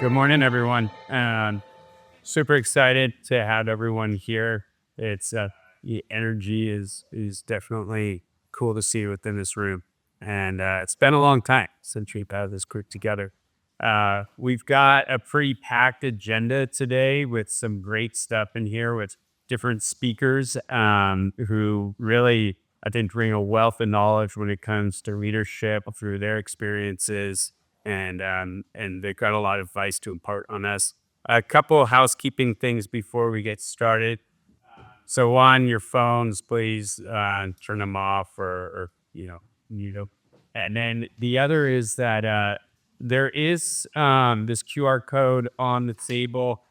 Good morning, everyone. Super excited to have everyone here. It's the energy is definitely cool to see within this room, and it's been a long time since we've had this group together. We've got a pretty packed agenda today with some great stuff in here with different speakers who really, I think, bring a wealth of knowledge when it comes to leadership through their experiences, and they've got a lot of advice to impart on us. A couple of housekeeping things before we get started. So on your phones, please turn them off or mute them. And then the other is that there is this QR code on the table.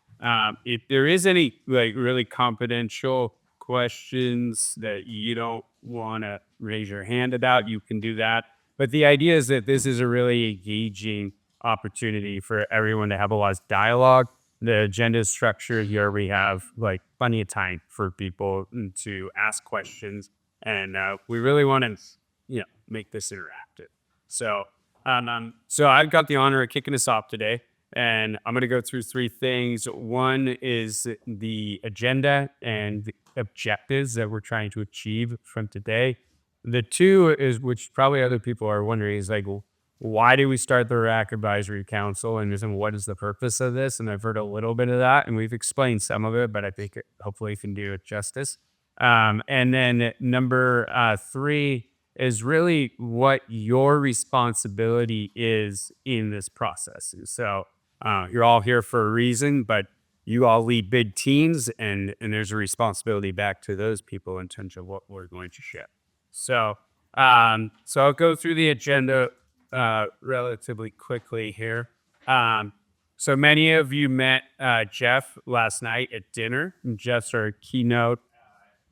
If there is any like really confidential questions that you don't want to raise your hand about, you can do that. But the idea is that this is a really engaging opportunity for everyone to have a lot of dialogue. The agenda is structured here. We have like plenty of time for people to ask questions, and we really want to, make this interactive. So I've got the honor of kicking us off today, and I'm going to go through three things. One is the agenda and the objectives that we're trying to achieve from today. The two is, which probably other people are wondering, is like, well, why do we start the RAC Advisory Council, and what is the purpose of this? And I've heard a little bit of that, and we've explained some of it, but I think hopefully can do it justice. And then number three is really what your responsibility is in this process. So you're all here for a reason, but you all lead big teams, and there's a responsibility back to those people in terms of what we're going to share. So I'll go through the agenda relatively quickly here. So many of you met Jeff last night at dinner. Jeff's our keynote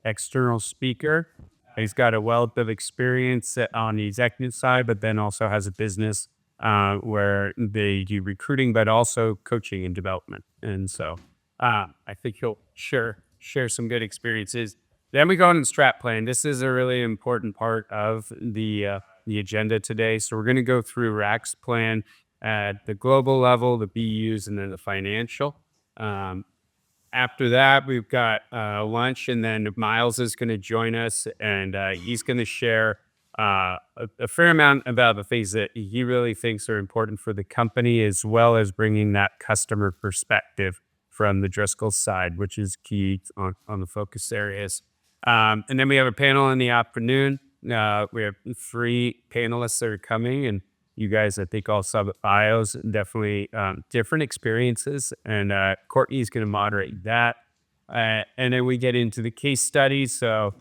external speaker. He's got a wealth of experience on the executive side, but then also has a business where they do recruiting, but also coaching and development. And so I think he'll share some good experiences. Then we go on and strat plan. This is a really important part of the agenda today. So we're going to go through RAC's plan at the global level, the BUs, and then the financial. After that, we've got lunch, and then Miles is going to join us, and he's going to share a fair amount about the things that he really thinks are important for the company, as well as bringing that customer perspective from the Driscoll side, which is key on the focus areas. And then we have a panel in the afternoon. We have 3 panelists that are coming, and you guys, I think, all saw the bios. Definitely different experiences, and Courtney's going to moderate that. And then we get into the case studies. So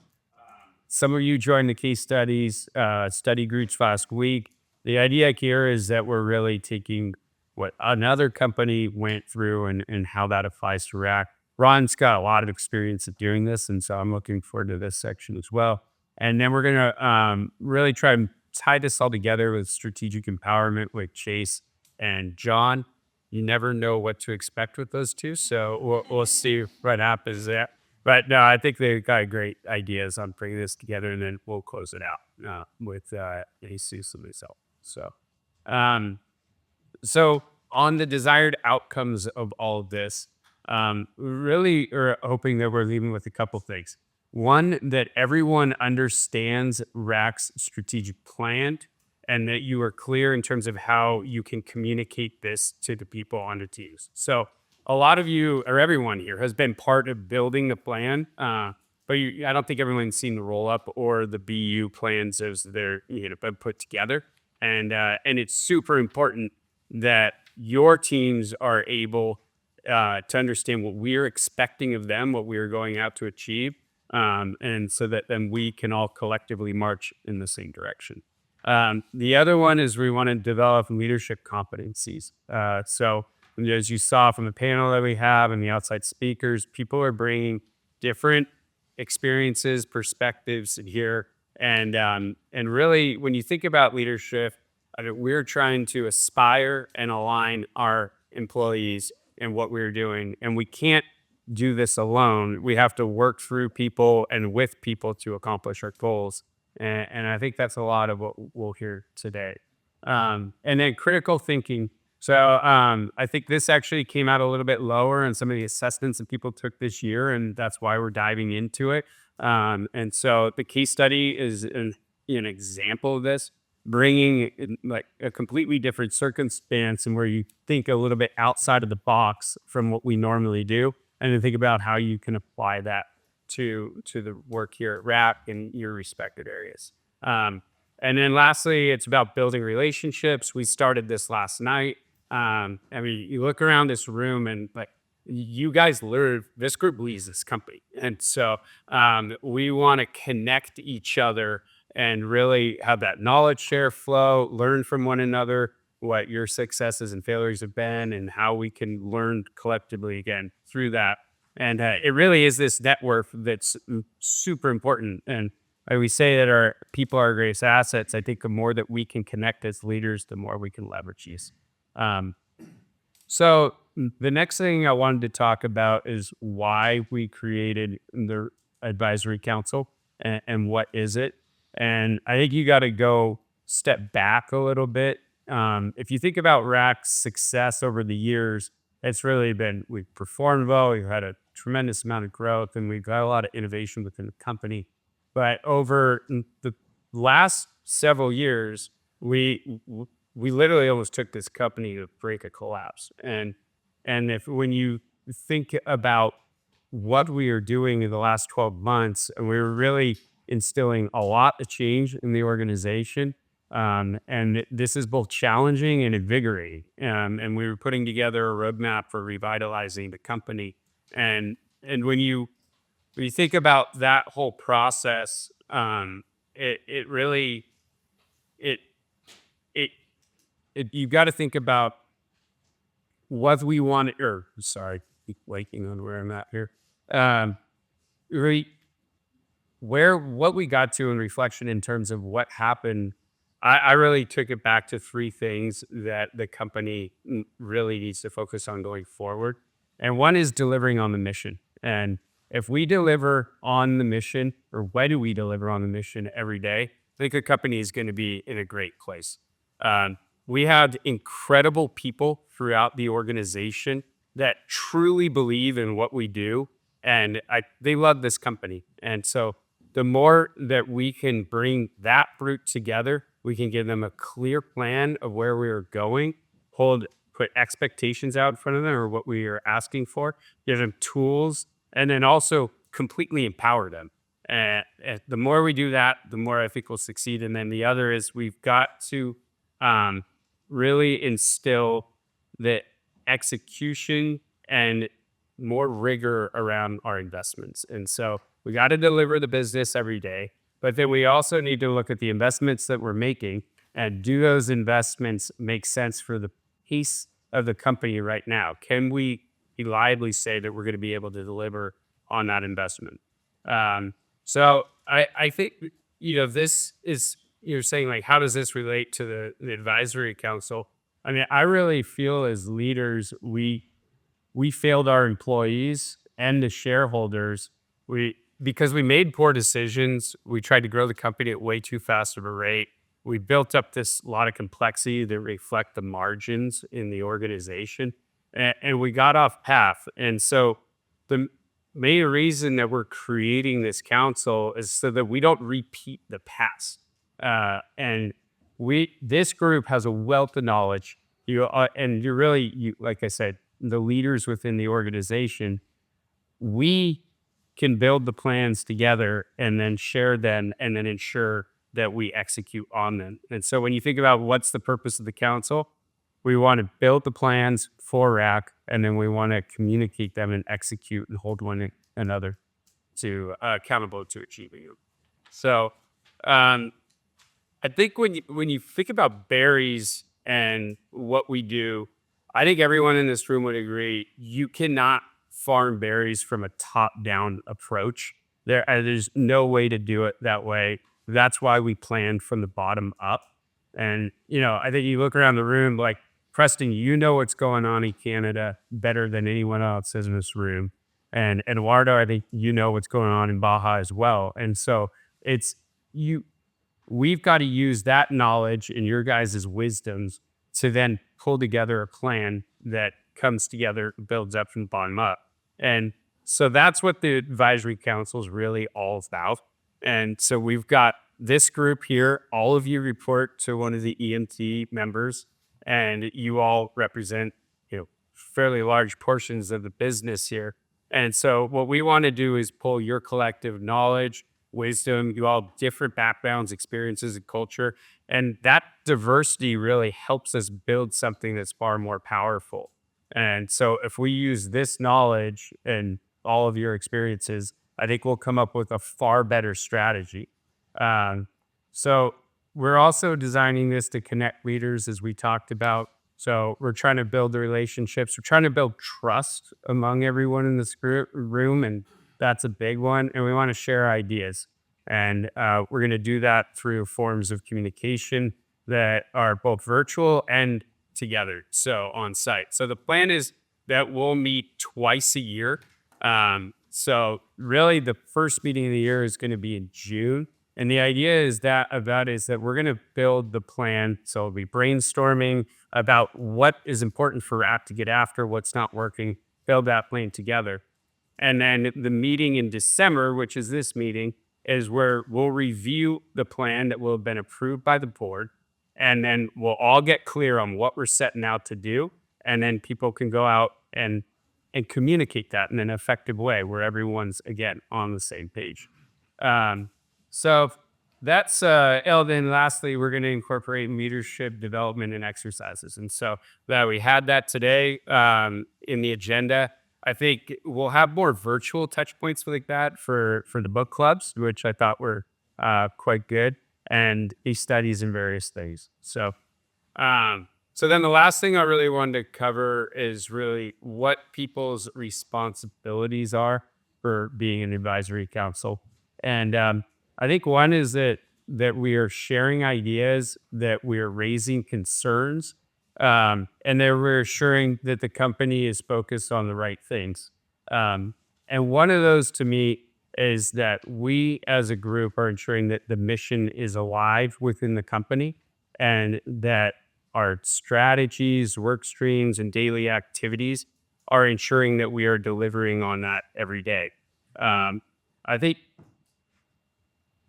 some of you joined the case studies study groups last week. The idea here is that we're really taking what another company went through and how that applies to RAC. Ron's got a lot of experience at doing this, and so I'm looking forward to this section as well. And then we're going to really try and tie this all together with strategic empowerment with Chase and John. You never know what to expect with those two, so we'll see what happens there. But no, I think they've got great ideas on bringing this together, and then we'll close it out with Jesus and myself. So on the desired outcomes of all of this, really are hoping that we're leaving with a couple things. One, that everyone understands RAC's strategic plan, and that you are clear in terms of how you can communicate this to the people on the teams. So a lot of you, or everyone here, has been part of building the plan, but I don't think everyone's seen the roll-up or the BU plans as they're been put together. And it's super important that your teams are able to understand what we're expecting of them, what we're going out to achieve, and so that then we can all collectively march in the same direction. The other one is we want to develop leadership competencies. So as you saw from the panel that we have and the outside speakers, people are bringing different experiences, perspectives here. And really, when you think about leadership, we're trying to aspire and align our employees in what we're doing. And we can't do this alone. We have to work through people and with people to accomplish our goals. And I think that's a lot of what we'll hear today. And then critical thinking I think this actually came out a little bit lower in some of the assessments that people took this year, and that's why we're diving into it. And so the case study is an example of this, bringing in, like a completely different circumstance and where you think a little bit outside of the box from what we normally do, and then think about how you can apply that to the work here at RAC in your respected areas. Um, and then lastly, it's about building relationships. We started this last night. I mean, you look around this room and like you guys live, this group leads this company. And so we want to connect each other and really have that knowledge share flow, learn from one another, what your successes and failures have been, and how we can learn collectively again through that. And it really is this network that's super important. And we say that our people are our greatest assets. I think the more that we can connect as leaders, the more we can leverage these. Um, the next thing I wanted to talk about is why we created the advisory council and what is it. And I think you got to go step back a little bit. If you think about RAC's success over the years, it's really been, we've performed well, we've had a tremendous amount of growth, and we've got a lot of innovation within the company. But over the last several years, we literally almost took this company to break a collapse. And if when you think about what we are doing in the last 12 months, and we were really instilling a lot of change in the organization. And this is both challenging and invigorating. And we were putting together a roadmap for revitalizing the company. And when you think about that whole process, it really it you've got to think about what we want, or sorry, keep waking on where I'm at here. Really, what we got to in reflection in terms of what happened, I really took it back to three things that the company really needs to focus on going forward. And one is delivering on the mission. And if we deliver on the mission, or when do we deliver on the mission every day, I think the company is going to be in a great place. We had incredible people throughout the organization that truly believe in what we do, and they love this company. And so the more that we can bring that group together, we can give them a clear plan of where we are going, put expectations out in front of them or what we are asking for, give them tools, and then also completely empower them. And the more we do that, the more I think we'll succeed. And then the other is we've got to really instill the execution and more rigor around our investments. And so we got to deliver the business every day, but then we also need to look at the investments that we're making and do those investments make sense for the pace of the company right now? Can we reliably say that we're going to be able to deliver on that investment? So I think, this is, you're saying like, how does this relate to the advisory council? I mean, I really feel as leaders, we failed our employees and the shareholders. Because we made poor decisions, we tried to grow the company at way too fast of a rate. We built up this lot of complexity that reflect the margins in the organization, and we got off path. And so the main reason that we're creating this council is so that we don't repeat the past. And this group has a wealth of knowledge. And you're really, like I said, the leaders within the organization. We can build the plans together and then share them and then ensure that we execute on them. And so when you think about what's the purpose of the council, we want to build the plans for RAC, and then we want to communicate them and execute and hold one another to accountable to achieving them. So I think when you think about berries and what we do, I think everyone in this room would agree you cannot farm berries from a top-down approach. There's no way to do it that way. That's why we planned from the bottom up. And, I think you look around the room, like, Preston, what's going on in Canada better than anyone else in this room. And Eduardo, I think what's going on in Baja as well. And so we've got to use that knowledge and your guys' wisdoms to then pull together a plan that comes together, builds up from the bottom up. And so that's what the advisory council is really all about. And so we've got this group here. All of you report to one of the EMT members, and you all represent, fairly large portions of the business here. And so what we want to do is pull your collective knowledge, wisdom, you all have different backgrounds, experiences, and culture. And that diversity really helps us build something that's far more powerful. And so if we use this knowledge and all of your experiences, I think we'll come up with a far better strategy. So we're also designing this to connect leaders, as we talked about. So we're trying to build the relationships. We're trying to build trust among everyone in this room, and that's a big one. And we want to share ideas. And we're going to do that through forms of communication that are both virtual and together, so on site. So the plan is that we'll meet twice a year. So really the first meeting of the year is going to be in June. And the idea is that we're going to build the plan. So we'll be brainstorming about what is important for RAC to get after, what's not working, build that plan together. And then the meeting in December, which is this meeting, is where we'll review the plan that will have been approved by the board. And then we'll all get clear on what we're setting out to do. And then people can go out and communicate that in an effective way where everyone's, again, on the same page. So that's, then lastly, we're going to incorporate leadership development and exercises. And so that we had that today in the agenda. I think we'll have more virtual touch points like that for the book clubs, which I thought were quite good, and case studies and various things. So then the last thing I really wanted to cover is really what people's responsibilities are for being an advisory council. And I think one is that we are sharing ideas, that we are raising concerns, and that we're assuring that the company is focused on the right things. And one of those to me is that we as a group are ensuring that the mission is alive within the company, and that our strategies, work streams, and daily activities are ensuring that we are delivering on that every day. I think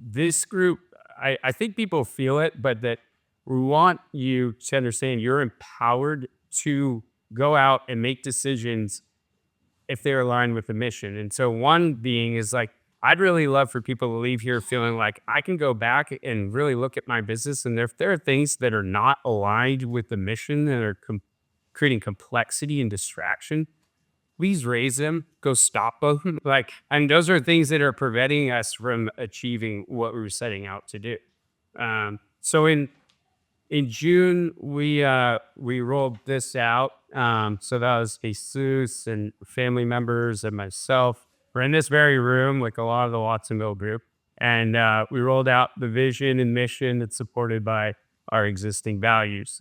this group, I think people feel it, but that we want you to understand you're empowered to go out and make decisions if they're aligned with the mission. And so one being is like, I'd really love for people to leave here feeling like I can go back and really look at my business. And if there are things that are not aligned with the mission that are creating complexity and distraction, please raise them, go stop them. And those are things that are preventing us from achieving what we were setting out to do. So in June, we rolled this out. So that was Jesus and family members and myself. We're in this very room, like a lot of the Watsonville group. And we rolled out the vision and mission that's supported by our existing values.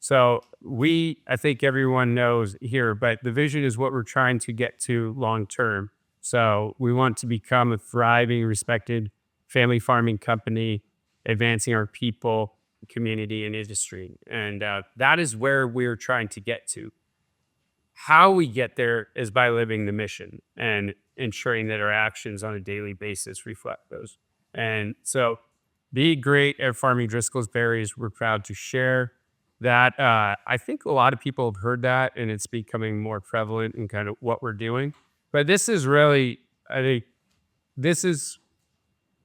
So I think everyone knows here, but the vision is what we're trying to get to long term. So we want to become a thriving, respected family farming company, advancing our people, community, and industry. And that is where we're trying to get to. How we get there is by living the mission and ensuring that our actions on a daily basis reflect those. And so be great at farming Driscoll's berries. We're proud to share that. I think a lot of people have heard that, and it's becoming more prevalent in kind of what we're doing. But this is really, I think this is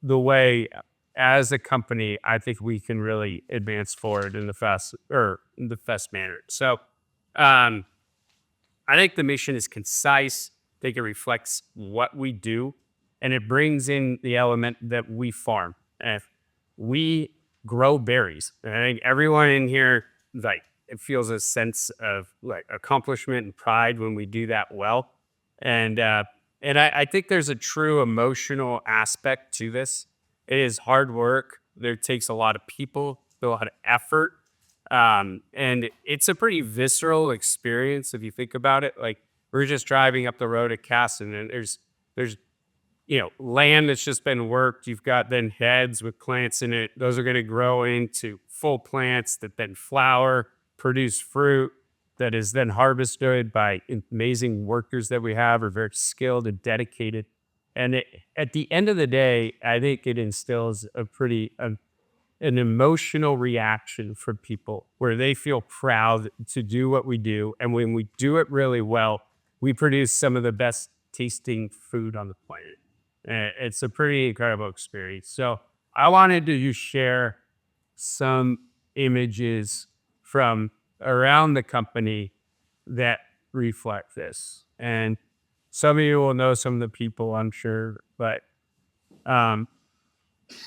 the way as a company, I think we can really advance forward in the best manner. So I think the mission is concise. I think it reflects what we do, and it brings in the element that we farm. And we grow berries. And I think everyone in here, it feels a sense of accomplishment and pride when we do that well. And I think there's a true emotional aspect to this. It is hard work. There takes a lot of people, a lot of effort. And it's a pretty visceral experience if you think about it. Like, we're just driving up the road at Casson, and there's land that's just been worked. You've got then heads with plants in it. Those are going to grow into full plants that then flower. produce fruit that is then harvested by amazing workers that we have, are very skilled and dedicated. And at the end of the day, I think it instills an emotional reaction from people where they feel proud to do what we do. And when we do it really well, we produce some of the best tasting food on the planet. It's a pretty incredible experience. So I wanted to just share some images from around the company that reflect this. And some of you will know some of the people, I'm sure, but um,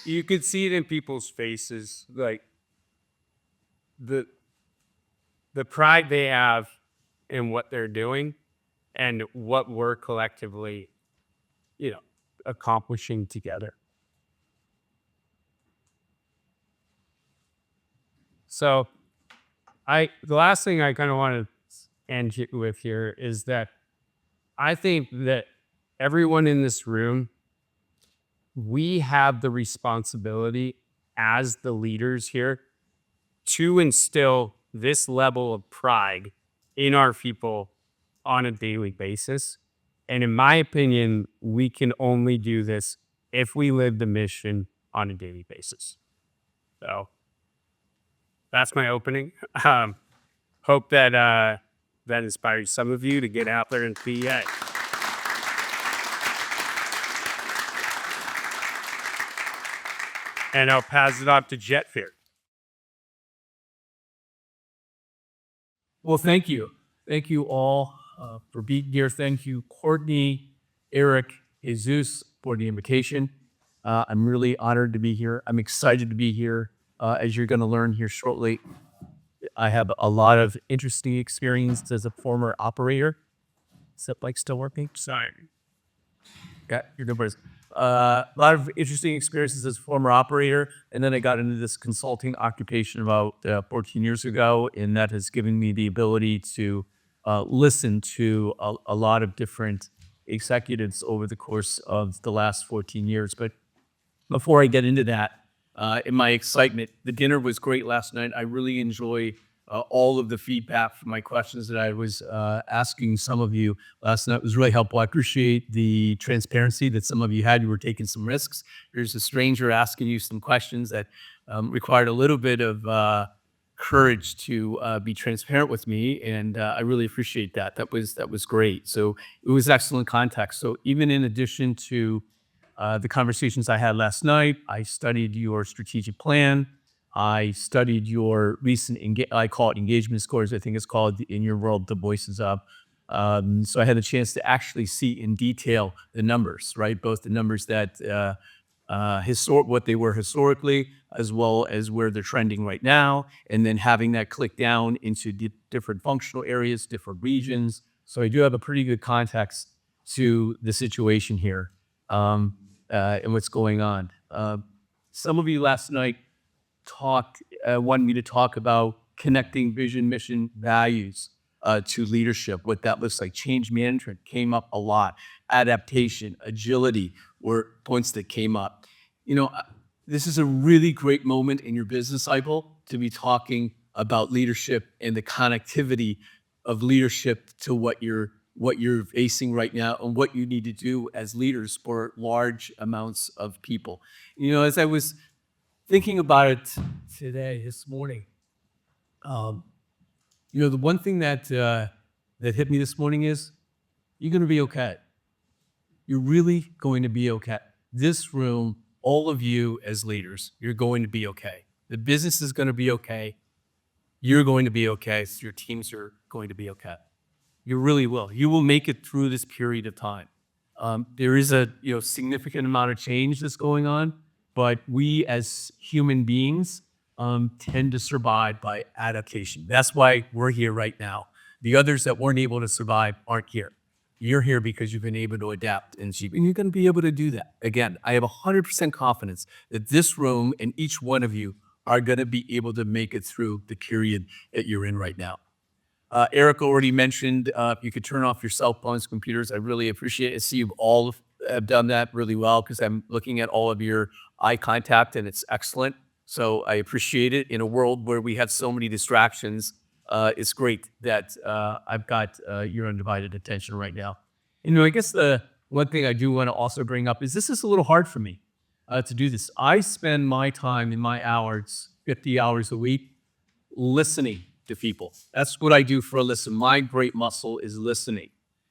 you could see it in people's faces, like the the pride they have in what they're doing and what we're collectively, you know, accomplishing together. So the last thing I kind of want to end with here is that I think that everyone in this room, we have the responsibility as the leaders here to instill this level of pride in our people on a daily basis. And in my opinion, we can only do this if we live the mission on a daily basis. So that's my opening. Hope that that inspires some of you to get out there and be. And I'll pass it off to Jet Fear. Well, thank you. Thank you all for being here. Thank you, Courtney, Eric, Jesus, for the invitation. I'm really honored to be here. I'm excited to be here. As you're going to learn here shortly, I have a lot of interesting experience as a former operator. Is that like still working? Sorry. Yeah, you're good, boys. A lot of interesting experiences as a former operator, and then I got into this consulting occupation about 14 years ago, and that has given me the ability to listen to a lot of different executives over the course of the last 14 years. But before I get into that, in my excitement, the dinner was great last night. I really enjoy all of the feedback from my questions that I was asking some of you last night. It was really helpful. I appreciate the transparency that some of you had. You were taking some risks. There's a stranger asking you some questions that required a little bit of courage to be transparent with me, and I really appreciate that. That was great. So it was excellent context. So even in addition to the conversations I had last night, I studied your strategic plan. I studied your recent, I call it engagement scores. I think it's called in your world, the voices up. So I had the chance to actually see in detail the numbers, right? Both the numbers that what they were historically, as well as where they're trending right now, and then having that click down into different functional areas, different regions. So I do have a pretty good context to the situation here and what's going on. Some of you last night wanted me to talk about connecting vision, mission, values to leadership, what that looks like. Change management came up a lot. Adaptation, agility were points that came up. You know, this is a really great moment in your business cycle to be talking about leadership and the connectivity of leadership to what you're facing right now and what you need to do as leaders for large amounts of people. You know, as I was thinking about it this morning, you know, the one thing that hit me this morning is you're going to be okay. You're really going to be okay. This room, all of you as leaders, you're going to be okay. The business is going to be okay. You're going to be okay. So your teams are going to be okay. You really will. You will make it through this period of time. There is a significant amount of change that's going on, but we as human beings tend to survive by adaptation. That's why we're here right now. The others that weren't able to survive aren't here. You're here because you've been able to adapt and achieve, and you're going to be able to do that. Again, I have 100% confidence that this room and each one of you are going to be able to make it through the period that you're in right now. Eric already mentioned if you could turn off your cell phones, computers. I really appreciate it. I see you all have done that really well because I'm looking at all of your eye contact and it's excellent. So I appreciate it in a world where we have so many distractions. it's great that I've got your undivided attention right now. I guess the one thing I do want to also bring up is this is a little hard for me to do this. I spend my time in my hours, 50 hours a week, listening to people. That's what I do for a listen. My great muscle is listening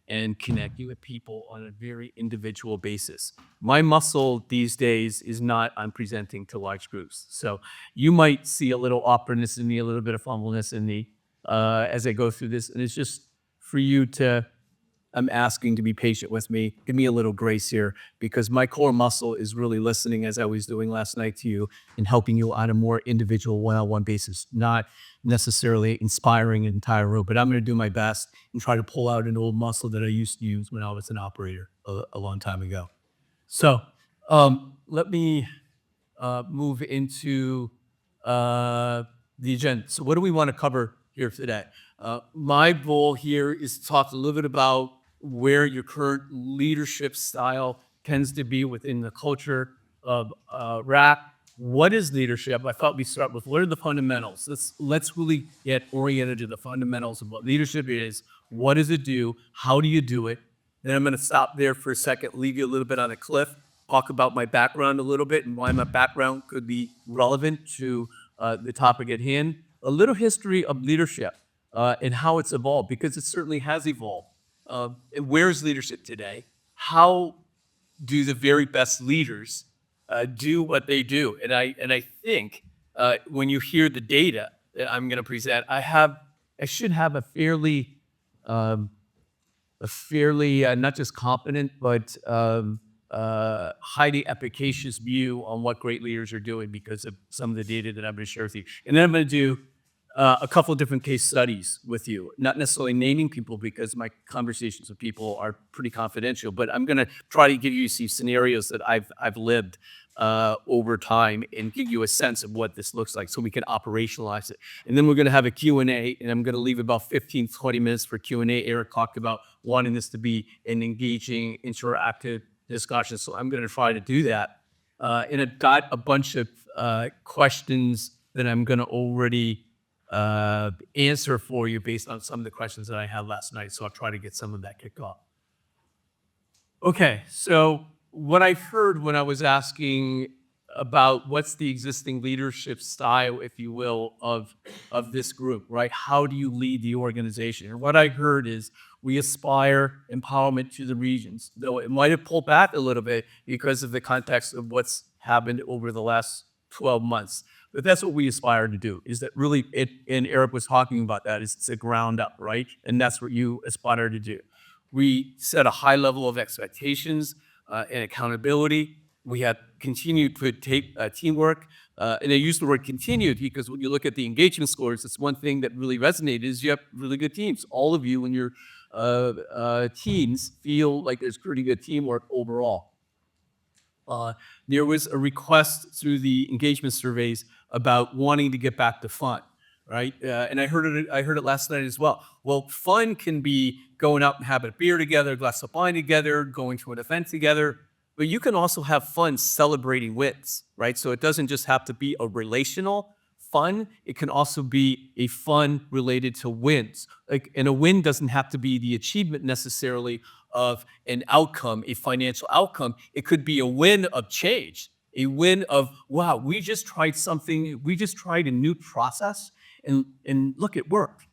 and connecting with people on a very individual basis. My muscle these days is not on presenting to large groups. So you might see a little awkwardness in me, a little bit of fumbleness in me as I go through this. And it's just for you to I'm asking to be patient with me. Give me a little grace here because my core muscle is really listening, as I was doing last night to you, and helping you on a more individual one-on-one basis, not necessarily inspiring an entire room. But I'm going to do my best and try to pull out an old muscle that I used to use when I was an operator a long time ago. So let me move into the agenda. So what do we want to cover here today? My goal here is to talk a little bit about where your current leadership style tends to be within the culture of RAC. What is leadership? I thought we'd start with what are the fundamentals? Let's really get oriented to the fundamentals of what leadership is. What does it do? How do you do it? Then I'm going to stop there for a second, leave you a little bit on a cliff, talk about my background a little bit and why my background could be relevant to the topic at hand. A little history of leadership and how it's evolved, because it certainly has evolved. And where's leadership today? How do the very best leaders do what they do? And I think when you hear the data that I'm going to present, I should have a fairly not just competent but highly efficacious view on what great leaders are doing because of some of the data that I'm going to share with you. And then I'm going to do a couple of different case studies with you, not necessarily naming people because my conversations with people are pretty confidential, but I'm going to try to give you some scenarios that I've lived over time and give you a sense of what this looks like so we can operationalize it. And then we're going to have a Q&A, and I'm going to leave about 15, 20 minutes for Q&A. Eric talked about wanting this to be an engaging, interactive discussion, so I'm going to try to do that. And I've got a bunch of questions that I'm going to already answer for you based on some of the questions that I had last night. So I'll try to get some of that kicked off. Okay, so what I heard when I was asking about what's the existing leadership style, if you will, of this group, right? How do you lead the organization? And what I heard is we aspire empowerment to the regions, though it might have pulled back a little bit because of the context of what's happened over the last 12 months. But that's what we aspire to do, is that really, and Eric was talking about that, is it's a ground up, right? And that's what you aspire to do. We set a high level of expectations and accountability. We have continued to take teamwork. And I use the word continued because when you look at the engagement scores, it's one thing that really resonated is you have really good teams. All of you and your teams feel like there's pretty good teamwork overall. There was a request through the engagement surveys about wanting to get back to fun, right? And I heard it last night as well. Well, fun can be going out and having a beer together, a glass of wine together, going to an event together, but you can also have fun celebrating wins, right? So it doesn't just have to be a relational fun. It can also be a fun related to wins. And a win doesn't have to be the achievement necessarily of an outcome, a financial outcome. It could be a win of change, a win of, wow, we just tried something, we just tried a new process, and look, it worked.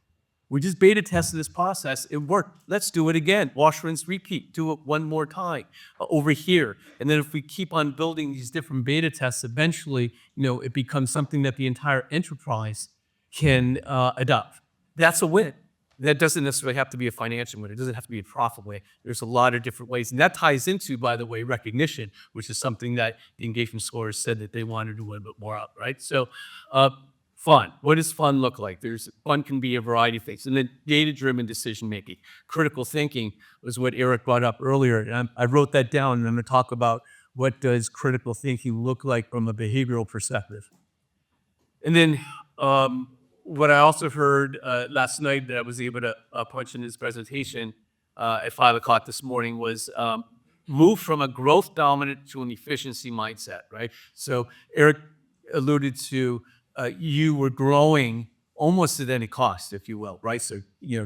We just beta tested this process, it worked. Let's do it again. Wash, rinse, repeat. Do it one more time over here. And then if we keep on building these different beta tests, eventually, it becomes something that the entire enterprise can adopt. That's a win. That doesn't necessarily have to be a financial win. It doesn't have to be a profit way. There's a lot of different ways. And that ties into, by the way, recognition, which is something that the engagement scores said that they wanted to do a little bit more of, right? So fun. What does fun look like? Fun can be a variety of things. And then data-driven decision-making. Critical thinking was what Eric brought up earlier. And I wrote that down, and I'm going to talk about what does critical thinking look like from a behavioral perspective. And then what I also heard last night that I was able to punch in his presentation at 5 o'clock this morning was move from a growth dominant to an efficiency mindset, right? So Eric alluded to you were growing almost at any cost, if you will, right? So,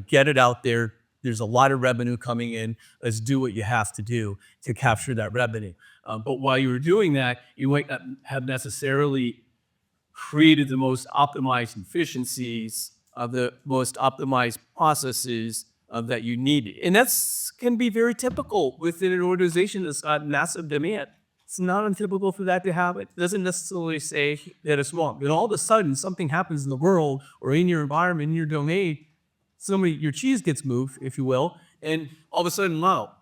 get it out there. There's a lot of revenue coming in. Let's do what you have to do to capture that revenue. But while you were doing that, you might not have necessarily created the most optimized efficiencies, the most optimized processes that you needed. And that's can be very typical within an organization that's got massive demand. It's not untypical for that to happen. It doesn't necessarily say that it's wrong. But all of a sudden, something happens in the world or in your environment, in your domain, your cheese gets moved, if you will, and all of a sudden, wow,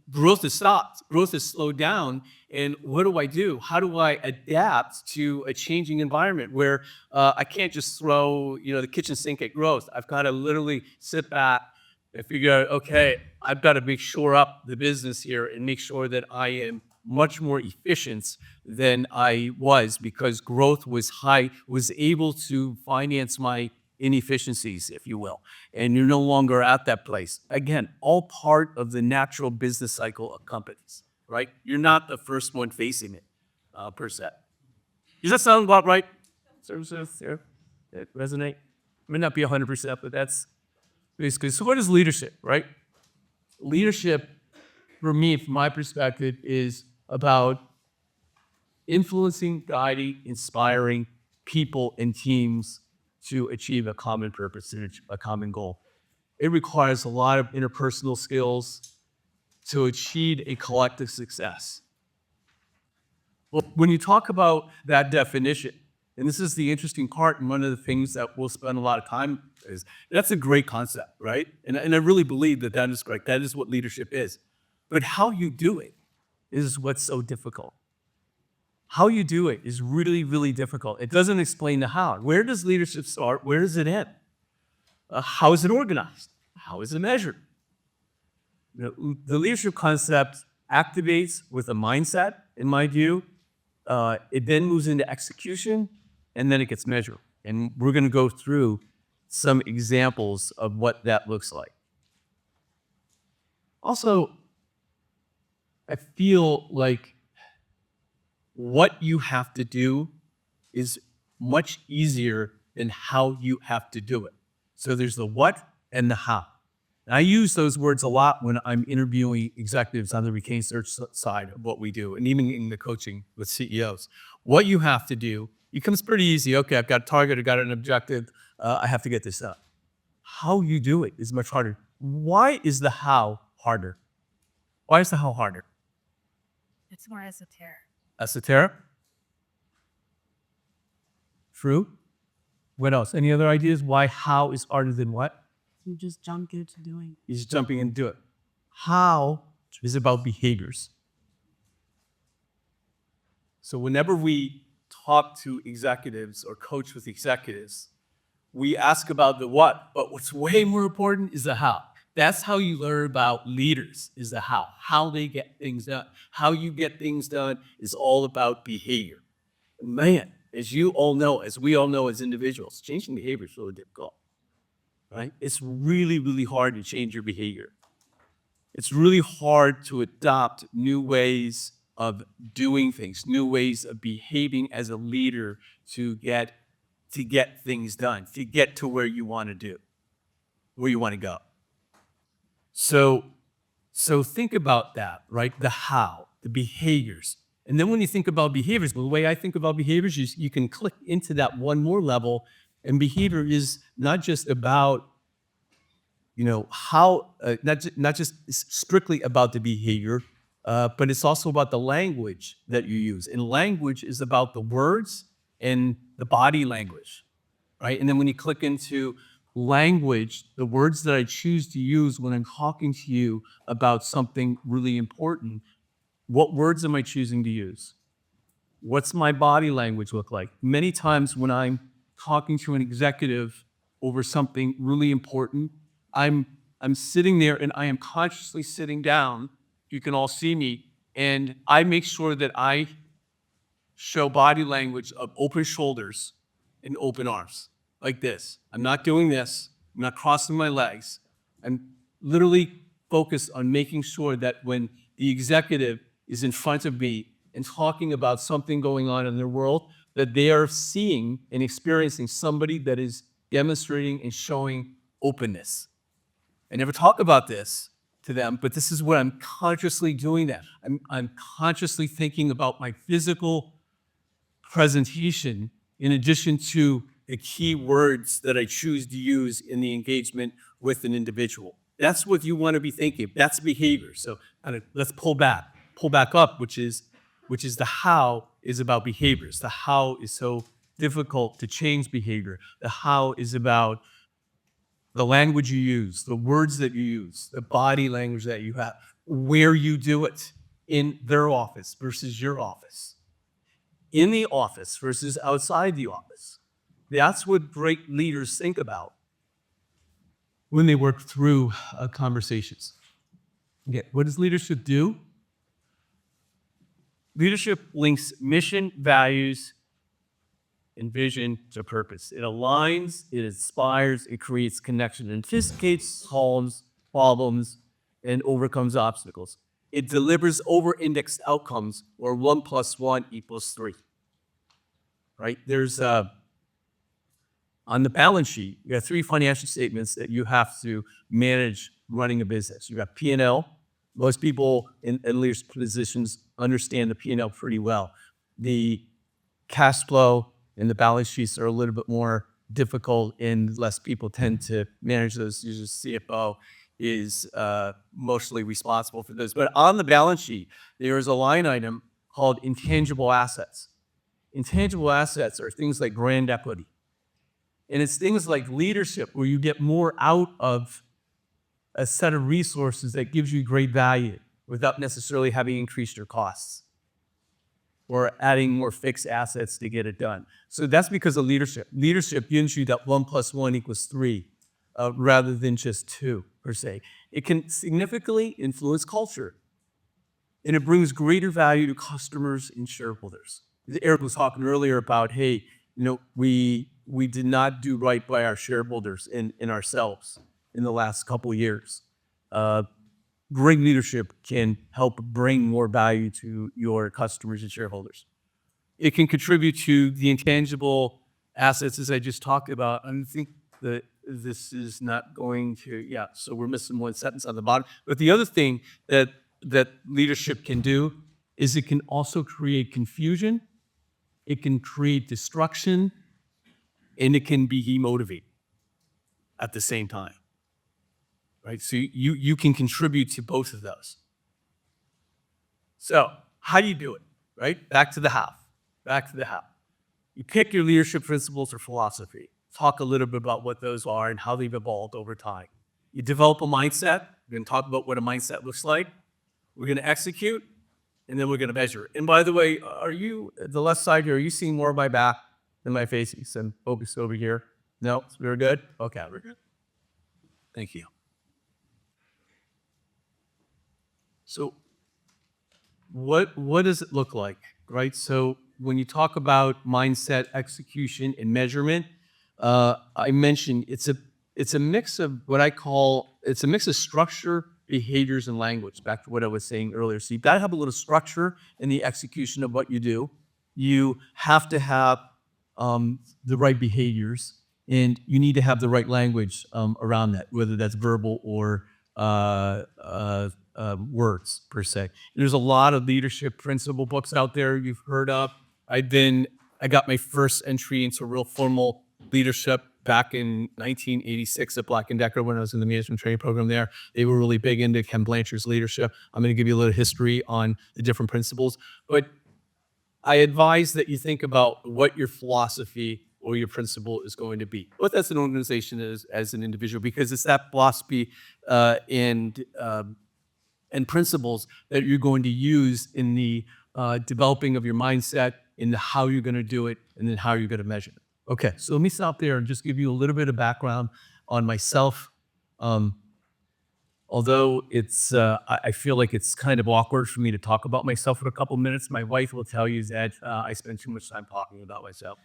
growth has stopped, growth has slowed down, and what do I do? How do I adapt to a changing environment where I can't just throw, the kitchen sink at growth? I've got to literally sit back and figure out, okay, I've got to shore up the business here and make sure that I am much more efficient than I was because growth was high, was able to finance my inefficiencies, if you will, and you're no longer at that place. Again, all part of the natural business cycle of companies, right? You're not the first one facing it, per se. Does that sound about right? Services, yeah, that resonate? May not be 100%, but that's basically. So what is leadership, right? Leadership, for me, from my perspective, is about influencing, guiding, inspiring people and teams to achieve a common purpose and a common goal. It requires a lot of interpersonal skills to achieve a collective success. Well, when you talk about that definition, and this is the interesting part, and one of the things that we'll spend a lot of time is, that's a great concept, right? And I really believe that that is correct. That is what leadership is. But how you do it is what's so difficult. How you do it is really, really difficult. It doesn't explain the how. Where does leadership start? Where does it end? How is it organized? How is it measured? The leadership concept activates with a mindset, in my view. It then moves into execution, and then it gets measured. And we're going to go through some examples of what that looks like. Also, I feel like what you have to do is much easier than how you have to do it. So there's the what and the how. And I use those words a lot when I'm interviewing executives on the retained search side of what we do, and even in the coaching with CEOs. What you have to do becomes pretty easy. Okay, I've got a target, I've got an objective, I have to get this up. How you do it is much harder. Why is the how harder? Why is the how harder? It's more esoteric. Esoteric? True. What else? Any other ideas why how is harder than what? You just jump into doing. You're just jumping into it. How is about behaviors. So whenever we talk to executives or coach with executives, we ask about the what, but what's way more important is the how. That's how you learn about leaders, is the how they get things done. How you get things done is all about behavior. Man, as you all know, as we all know as individuals, changing behavior is really difficult, right? It's really, really hard to change your behavior. It's really hard to adopt new ways of doing things, new ways of behaving as a leader to get things done, to get to where you want to do, where you want to go. So think about that, right? The how, the behaviors. And then when you think about behaviors, the way I think about behaviors is you can click into that one more level, and behavior is not just about, how, not just strictly about the behavior, but it's also about the language that you use. And language is about the words and the body language, right? And then when you click into language, the words that I choose to use when I'm talking to you about something really important, what words am I choosing to use? What's my body language look like? Many times when I'm talking to an executive over something really important, I'm sitting there and I am consciously sitting down. You can all see me, and I make sure that I show body language of open shoulders and open arms, like this. I'm not doing this. I'm not crossing my legs. I'm literally focused on making sure that when the executive is in front of me and talking about something going on in their world, that they are seeing and experiencing somebody that is demonstrating and showing openness. I never talk about this to them, but this is what I'm consciously doing that. I'm consciously thinking about my physical presentation in addition to the key words that I choose to use in the engagement with an individual. That's what you want to be thinking. That's behavior. So let's pull back up, which is the how is about behaviors. The how is so difficult to change behavior. The how is about the language you use, the words that you use, the body language that you have, where you do it in their office versus your office, in the office versus outside the office. That's what great leaders think about when they work through conversations. Okay, what does leadership do? Leadership links mission, values, and vision to purpose. It aligns, it inspires, it creates connection, it anticipates, solves problems, and overcomes obstacles. It delivers over-indexed outcomes where 1 + 1 = 3. Right? There's on the balance sheet, you have 3 financial statements that you have to manage running a business. You got P&L. Most people in leadership positions understand the P&L pretty well. The cash flow and the balance sheets are a little bit more difficult and less people tend to manage those. Usually CFO is mostly responsible for those. But on the balance sheet, there is a line item called intangible assets. Intangible assets are things like brand equity. And it's things like leadership where you get more out of a set of resources that gives you great value without necessarily having increased your costs or adding more fixed assets to get it done. So that's because of leadership. Leadership gives you that 1 + 1 = 3 rather than just 2 per se. It can significantly influence culture and it brings greater value to customers and shareholders. Eric was talking earlier about, hey, we did not do right by our shareholders and ourselves in the last couple of years. Great leadership can help bring more value to your customers and shareholders. It can contribute to the intangible assets, as I just talked about. I think that this is not going to, so we're missing one sentence on the bottom. But the other thing that leadership can do is it can also create confusion, it can create destruction, and it can be demotivating at the same time. Right? So you can contribute to both of those. So how do you do it? Right? Back to the how. You pick your leadership principles or philosophy. Talk a little bit about what those are and how they've evolved over time. You develop a mindset. We're going to talk about what a mindset looks like. We're going to execute, and then we're going to measure it. And by the way, the left side here, are you seeing more of my back than my face? And focus over here. No? We're good? Okay, we're good. Thank you. So what does it look like, right? So when you talk about mindset, execution, and measurement, I mentioned it's a mix of it's a mix of structure, behaviors, and language, back to what I was saying earlier. So you've got to have a little structure in the execution of what you do. You have to have the right behaviors, and you need to have the right language around that, whether that's verbal or words per se. There's a lot of leadership principle books out there you've heard of. I got my first entry into real formal leadership back in 1986 at Black & Decker when I was in the management training program there. They were really big into Ken Blanchard's leadership. I'm going to give you a little history on the different principles, but I advise that you think about what your philosophy or your principle is going to be. What that's an organization as an individual, because it's that philosophy and principles that you're going to use in the developing of your mindset, in the how you're going to do it, and then how you're going to measure it. Okay, so let me stop there and just give you a little bit of background on myself. Although it's, I feel like it's kind of awkward for me to talk about myself for a couple minutes. My wife will tell you that I spend too much time talking about myself.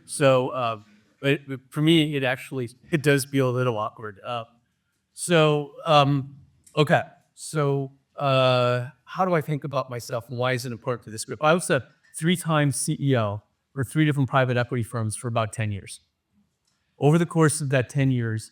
So, but for me, it does feel a little awkward. Okay. So, how do I think about myself and why is it important to this group? I was a 3-time CEO for 3 different private equity firms for about 10 years. Over the course of that 10 years,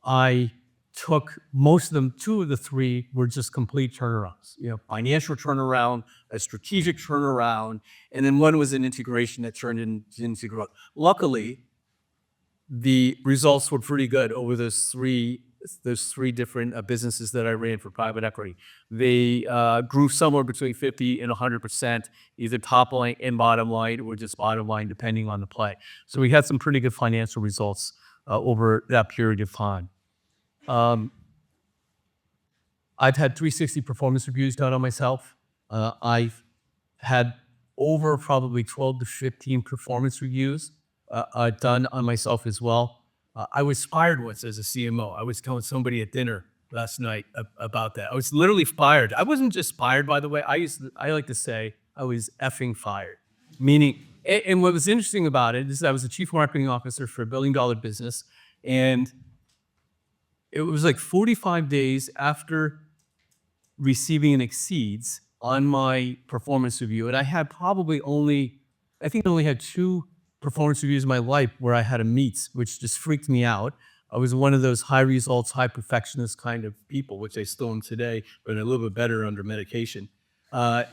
I took most of them, 2 of the 3 were just complete turnarounds, financial turnaround, a strategic turnaround, and then one was an integration that turned into growth. Luckily, the results were pretty good over those three different businesses that I ran for private equity. They grew somewhere between 50 and 100%, either top line and bottom line, or just bottom line, depending on the play. So we had some pretty good financial results over that period of time. I've had 360 performance reviews done on myself. I've had over probably 12 to 15 performance reviews done on myself as well. I was fired once as a CMO. I was telling somebody at dinner last night about that. I was literally fired. I wasn't just fired, by the way. I like to say I was effing fired. Meaning, and what was interesting about it is I was the chief marketing officer for a $1 billion business, and it was like 45 days after receiving an exceeds on my performance review. And I had I only had 2 performance reviews in my life where I had a meet, which just freaked me out. I was one of those high results, high perfectionist kind of people, which I still am today, but a little bit better under medication. And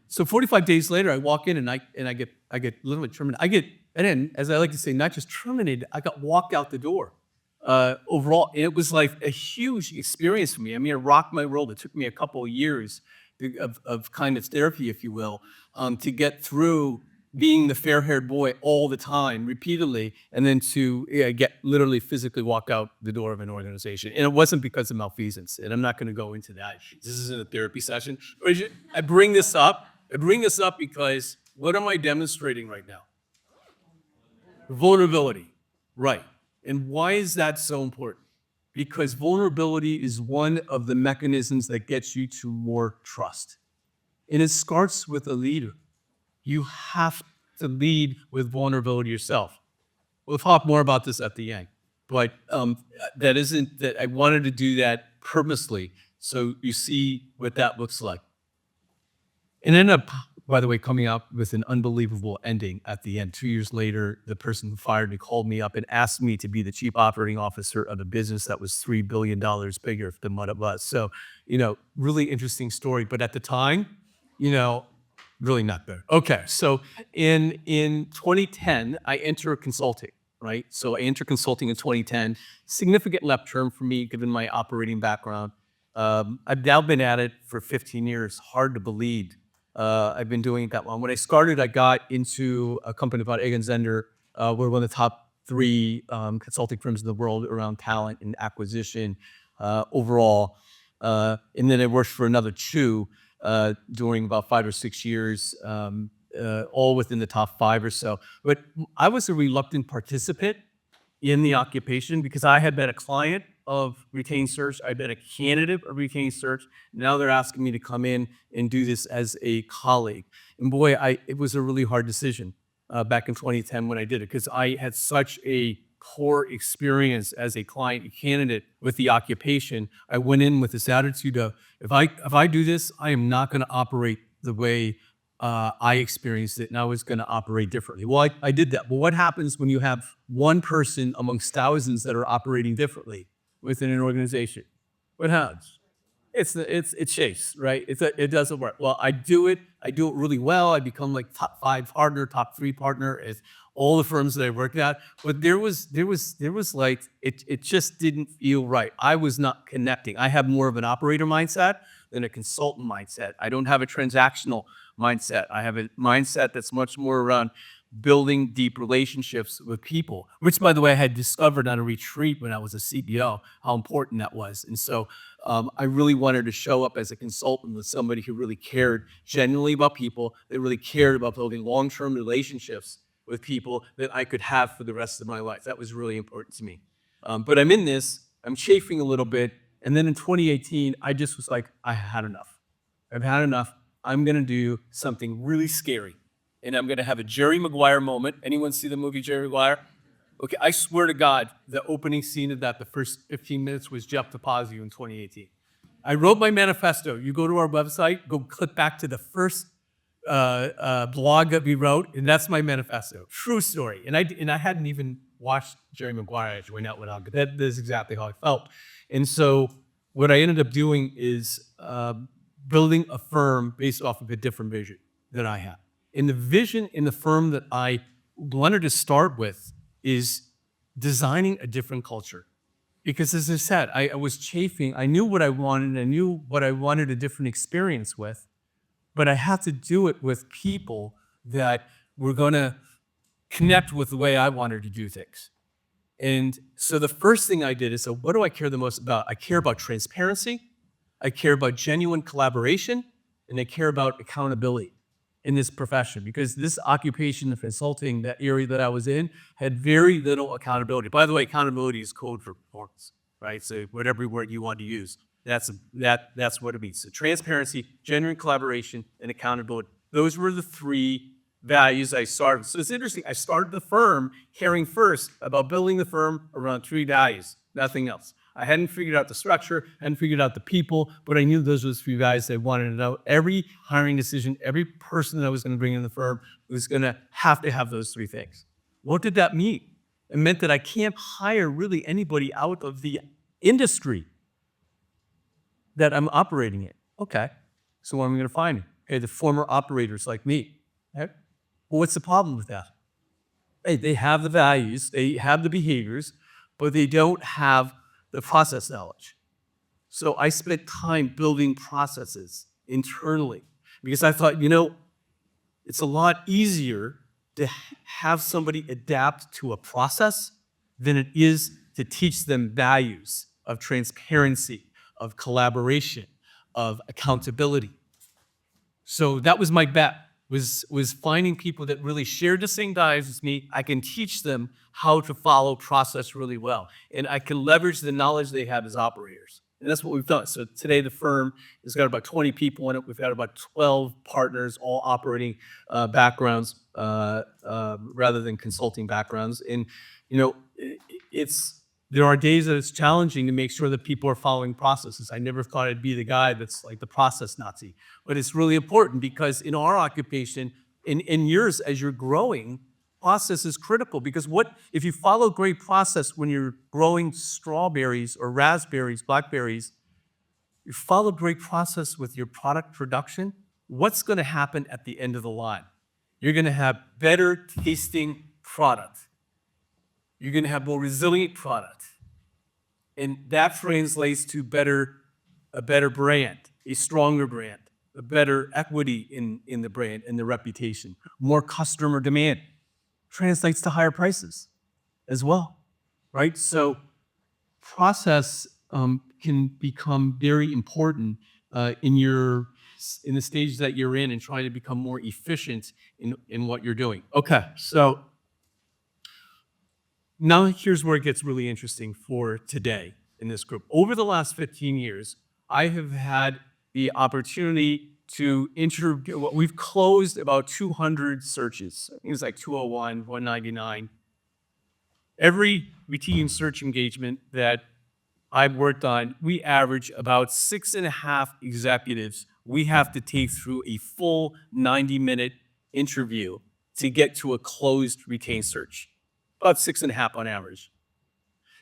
so 45 days later, I walk in and I get a little bit terminated. And then, as I like to say, not just terminated, I got walked out the door. Overall, it was like a huge experience for me. I mean, it rocked my world. It took me a couple of years of kind of therapy, if you will, to get through being the fair-haired boy all the time, repeatedly, and then to get literally physically walk out the door of an organization. And it wasn't because of malfeasance. And I'm not going to go into that. This isn't a therapy session. I bring this up because what am I demonstrating right now? Vulnerability, right. And why is that so important? Because vulnerability is one of the mechanisms that gets you to more trust. And it starts with a leader. You have to lead with vulnerability yourself. We'll talk more about this at the end. But that I wanted to do that purposely so you see what that looks like. And ended up, by the way, coming out with an unbelievable ending at the end. 2 years later, the person who fired me called me up and asked me to be the chief operating officer of a business that was $3 billion bigger than what it was. So, really interesting story. But at the time, really not good. Okay, so in 2010, I enter consulting, right? So I enter consulting in 2010. Significant left turn for me, given my operating background. I've now been at it for 15 years. Hard to believe. I've been doing it that long. When I started, I got into a company called Egg & Zender. We're one of the top 3 consulting firms in the world around talent and acquisition overall. And then I worked for another 2 during about 5 or 6 years, all within the top 5 or so. But I was a reluctant participant in the occupation because I had been a client of retained search. I'd been a candidate of retained search. Now they're asking me to come in and do this as a colleague. And boy, it was a really hard decision back in 2010 when I did it, because I had such a poor experience as a client candidate with the occupation. I went in with this attitude of, if I do this, I am not going to operate the way I experienced it, and I was going to operate differently. Well, I did that. But what happens when you have one person amongst thousands that are operating differently within an organization? What happens? It shakes, right? It doesn't work. Well, I do it really well. I become like top 5 partner, top 3 partner at all the firms that I worked at. But there was like, it just didn't feel right. I was not connecting. I have more of an operator mindset than a consultant mindset. I don't have a transactional mindset. I have a mindset that's much more around building deep relationships with people, which, by the way, I had discovered on a retreat when I was a CEO, how important that was. And so I really wanted to show up as a consultant with somebody who really cared genuinely about people, that really cared about building long-term relationships with people that I could have for the rest of my life. That was really important to me. But I'm in this, I'm chafing a little bit. And then in 2018, I just was like, I had enough. I've had enough. I'm going to do something really scary. And I'm going to have a Jerry Maguire moment. Anyone see the movie Jerry Maguire? Okay, I swear to God, the opening scene of that, the first 15 minutes was Jeff DeFazio in 2018. I wrote my manifesto. You go to our website, go click back to the first blog that we wrote, and that's my manifesto. True story. And I hadn't even watched Jerry Maguire actually went out, but that is exactly how I felt. And so what I ended up doing is building a firm based off of a different vision that I had. And the vision in the firm that I wanted to start with is designing a different culture. Because as I said, I was chafing. I knew what I wanted. I knew what I wanted a different experience with. But I had to do it with people that were going to connect with the way I wanted to do things. And so the first thing I did is, so what do I care the most about? I care about transparency. I care about genuine collaboration. And I care about accountability in this profession, because this occupation of consulting, that area that I was in, had very little accountability. By the way, accountability is code for performance, right? So whatever word you want to use, that's what it means. So transparency, genuine collaboration, and accountability. Those were the three values I started. So it's interesting. I started the firm caring first about building the firm around three values, nothing else. I hadn't figured out the structure, hadn't figured out the people, but I knew those were the three values I wanted to know. Every hiring decision, every person that I was going to bring in the firm was going to have those three things. What did that mean? It meant that I can't hire really anybody out of the industry that I'm operating in. Okay, so what am I going to find? Okay, the former operators like me. Okay? Well, what's the problem with that? Hey, they have the values, they have the behaviors, but they don't have the process knowledge. So I spent time building processes internally because I thought, it's a lot easier to have somebody adapt to a process than it is to teach them values of transparency, of collaboration, of accountability. So that was my bet, was finding people that really shared the same values as me. I can teach them how to follow process really well. And I can leverage the knowledge they have as operators. And that's what we've done. So today the firm has got about 20 people in it. We've got about 12 partners, all operating backgrounds rather than consulting backgrounds. And, there are days that it's challenging to make sure that people are following processes. I never thought I'd be the guy that's like the process Nazi. But it's really important because in our occupation, in yours, as you're growing, process is critical. Because what if you follow great process when you're growing strawberries or raspberries, blackberries, you follow great process with your product production, what's going to happen at the end of the line? You're going to have better tasting product. You're going to have more resilient product. And that translates to a better brand, a stronger brand, a better equity in the brand and the reputation. More customer demand translates to higher prices as well, right? So process can become very important in the stage that you're in and trying to become more efficient in what you're doing. Okay, so now here's where it gets really interesting for today in this group. Over the last 15 years, I have had the opportunity to interview, we've closed about 200 searches. I think it was like 201, 199. Every routine search engagement that I've worked on, we average about 6.5 executives we have to take through a full 90-minute interview to get to a closed retained search. About 6.5 on average.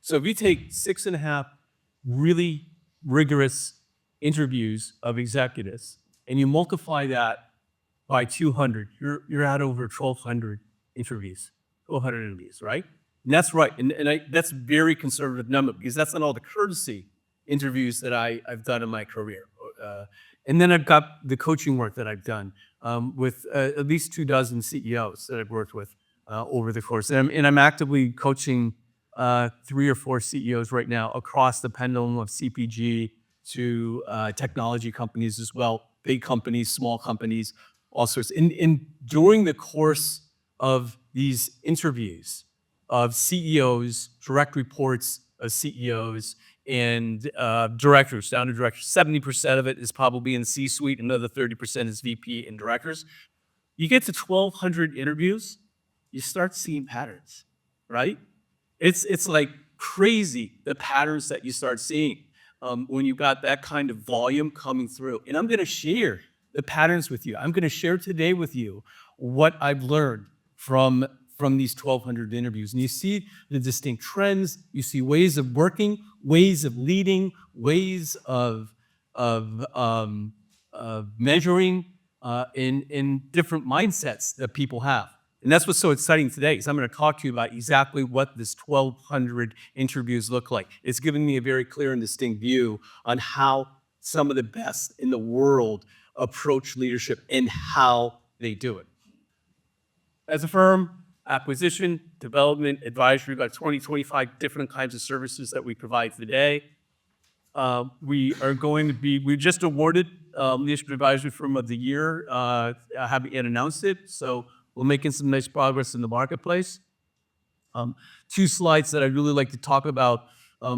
So if you take 6.5 really rigorous interviews of executives and you multiply that by 200, you're at over 1,200 interviews, 1,200 interviews, right? And that's right. And that's a very conservative number because that's not all the courtesy interviews that I've done in my career. And then I've got the coaching work that I've done with at least 24 CEOs that I've worked with over the course. And I'm actively coaching 3 or 4 CEOs right now across the pendulum of CPG to technology companies as well, big companies, small companies, all sorts. And during the course of these interviews of CEOs, direct reports of CEOs, and directors, down to directors, 70% of it is probably in C-suite, another 30% is VP and directors. You get to 1,200 interviews, you start seeing patterns, right? It's like crazy, the patterns that you start seeing when you've got that kind of volume coming through. And I'm going to share the patterns with you. I'm going to share today with you what I've learned from these 1,200 interviews. And you see the distinct trends, you see ways of working, ways of leading, ways of measuring in different mindsets that people have. And that's what's so exciting today, is I'm going to talk to you about exactly what this 1,200 interviews look like. It's giving me a very clear and distinct view on how some of the best in the world approach leadership and how they do it. As a firm, acquisition, development, advisory, about 20, 25 different kinds of services that we provide today. We just awarded Leadership Advisory Firm of the Year, haven't yet announced it, so we're making some nice progress in the marketplace. Two slides that I'd really like to talk about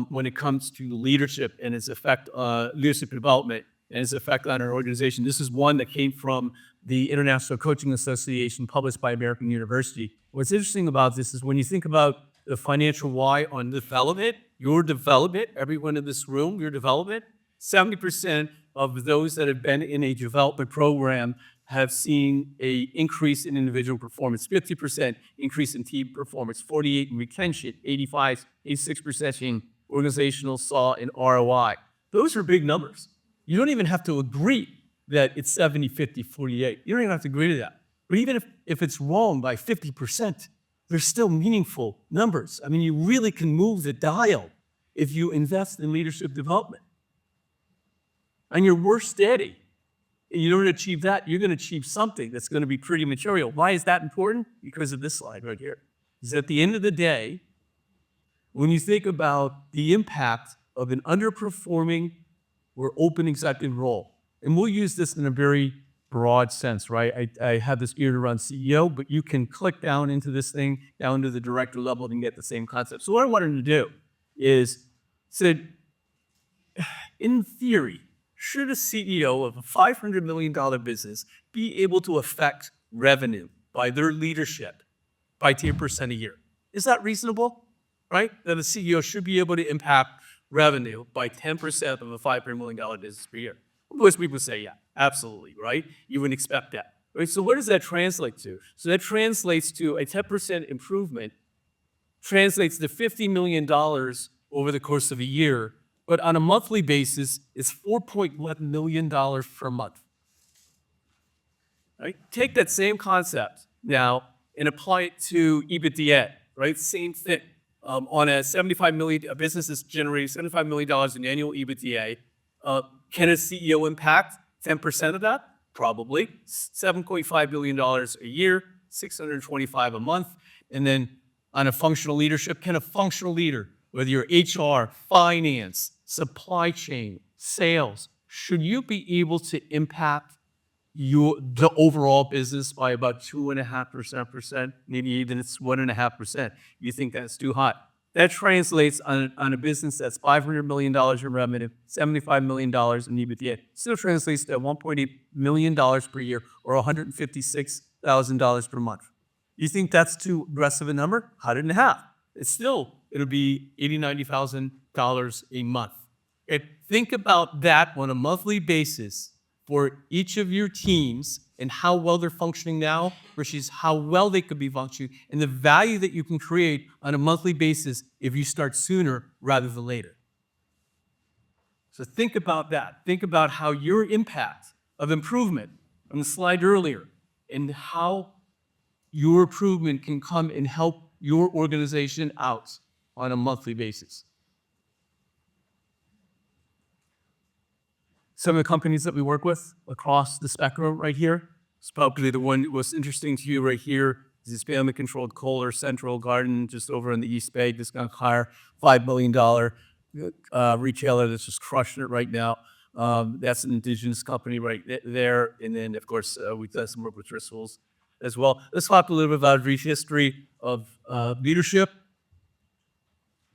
when it comes to leadership and its effect, leadership development and its effect on our organization. This is one that came from the International Coaching Association, published by American University. What's interesting about this is when you think about the financial why on development, your development, everyone in this room, your development, 70% of those that have been in a development program have seen an increase in individual performance, 50% increase in team performance, 48% in retention, 86% in organizational SAW and ROI. Those are big numbers. You don't even have to agree that it's 70, 50, 48. You don't even have to agree to that. But even if it's wrong by 50%, they're still meaningful numbers. I mean, you really can move the dial if you invest in leadership development. On your worst day, and you don't achieve that, you're going to achieve something that's going to be pretty material. Why is that important? Because of this slide right here. Is at the end of the day, when you think about the impact of an underperforming or open executive role, and we'll use this in a very broad sense, right? I have this ear to run CEO, but you can click down into this thing, down to the director level, and get the same concept. So what I wanted to do is said, in theory, should a CEO of a $500 million business be able to affect revenue by their leadership by 10% a year? Is that reasonable, right? That a CEO should be able to impact revenue by 10% of a $500 million business per year? Most people say, yeah, absolutely, right? You would expect that, right? So what does that translate to? So that translates to a 10% improvement, translates to $50 million over the course of a year, but on a monthly basis, it's $4.1 million per month. Right? Take that same concept now and apply it to EBITDA, right? Same thing. On a $75 million, a business that's generating $75 million in annual EBITDA, can a CEO impact 10% of that? Probably. $7.5 billion a year, $625 a month. And then on a functional leadership, can a functional leader, whether you're HR, finance, supply chain, sales, should you be able to impact the overall business by about 2.5%, maybe even it's 1.5%? You think that's too high? That translates on a business that's $500 million in revenue, $75 million in EBITDA, still translates to $1.8 million per year or $156,000 per month. You think that's too aggressive a number? Cut it in half. It'll be $80,000, $90,000 a month. Okay? Think about that on a monthly basis for each of your teams and how well they're functioning now versus how well they could be functioning and the value that you can create on a monthly basis if you start sooner rather than later. So think about that. Think about how your impact of improvement on the slide earlier and how your improvement can come and help your organization out on a monthly basis. Some of the companies that we work with across the spectrum right here, it's probably the one that was interesting to you right here, is this family-controlled Kohler Central Garden just over in the East Bay, just going to hire $5 million retailer that's just crushing it right now. That's an indigenous company right there. And then, of course, we've done some work with Driscoll's as well. Let's talk a little bit about the history of leadership.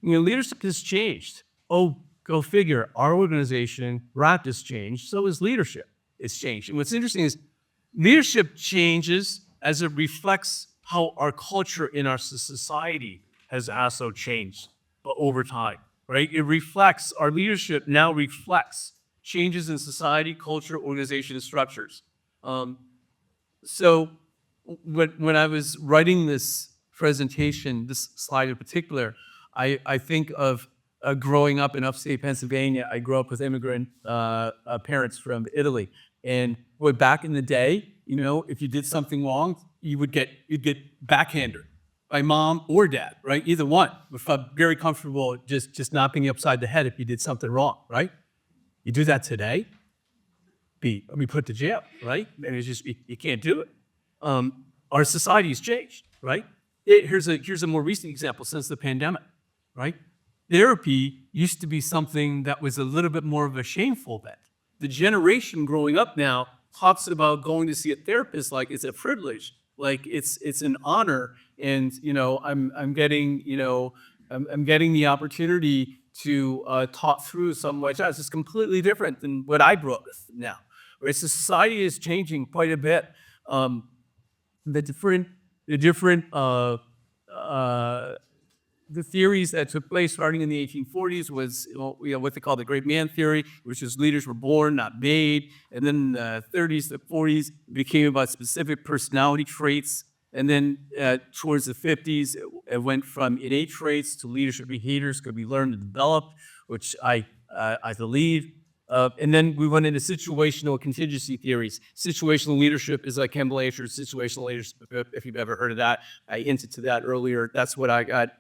Leadership has changed. Oh, go figure. Our organization, RAC, has changed. So has leadership. It's changed. And what's interesting is leadership changes as it reflects how our culture in our society has also changed, but over time, right? It reflects, our leadership now reflects changes in society, culture, organization, and structures. So when I was writing this presentation, this slide in particular, I think of growing up in upstate Pennsylvania. I grew up with immigrant parents from Italy, and back in the day, if you did something wrong, you'd get backhanded by mom or dad, right? Either one. I felt very comfortable just knocking you upside the head if you did something wrong, right? You do that today, be put to jail, right? And it's just you can't do it. Our society has changed, right? Here's a more recent example since the pandemic, right? Therapy used to be something that was a little bit more of a shameful bet. The generation growing up now talks about going to see a therapist like it's a privilege, like it's an honor, and I'm getting I'm getting the opportunity to talk through some of my challenges. It's completely different than what I grew up with now. Right? So society is changing quite a bit. The theories that took place starting in the 1840s was what they call the great man theory, which is leaders were born, not made. And then in the 30s, the 40s, it became about specific personality traits. And then towards the 50s, it went from innate traits to leadership behaviors could be learned and developed, which I believe. And then we went into situational contingency theories. Situational leadership is like Ken Blanchard's situational leadership, if you've ever heard of that. I hinted to that earlier. That's what I got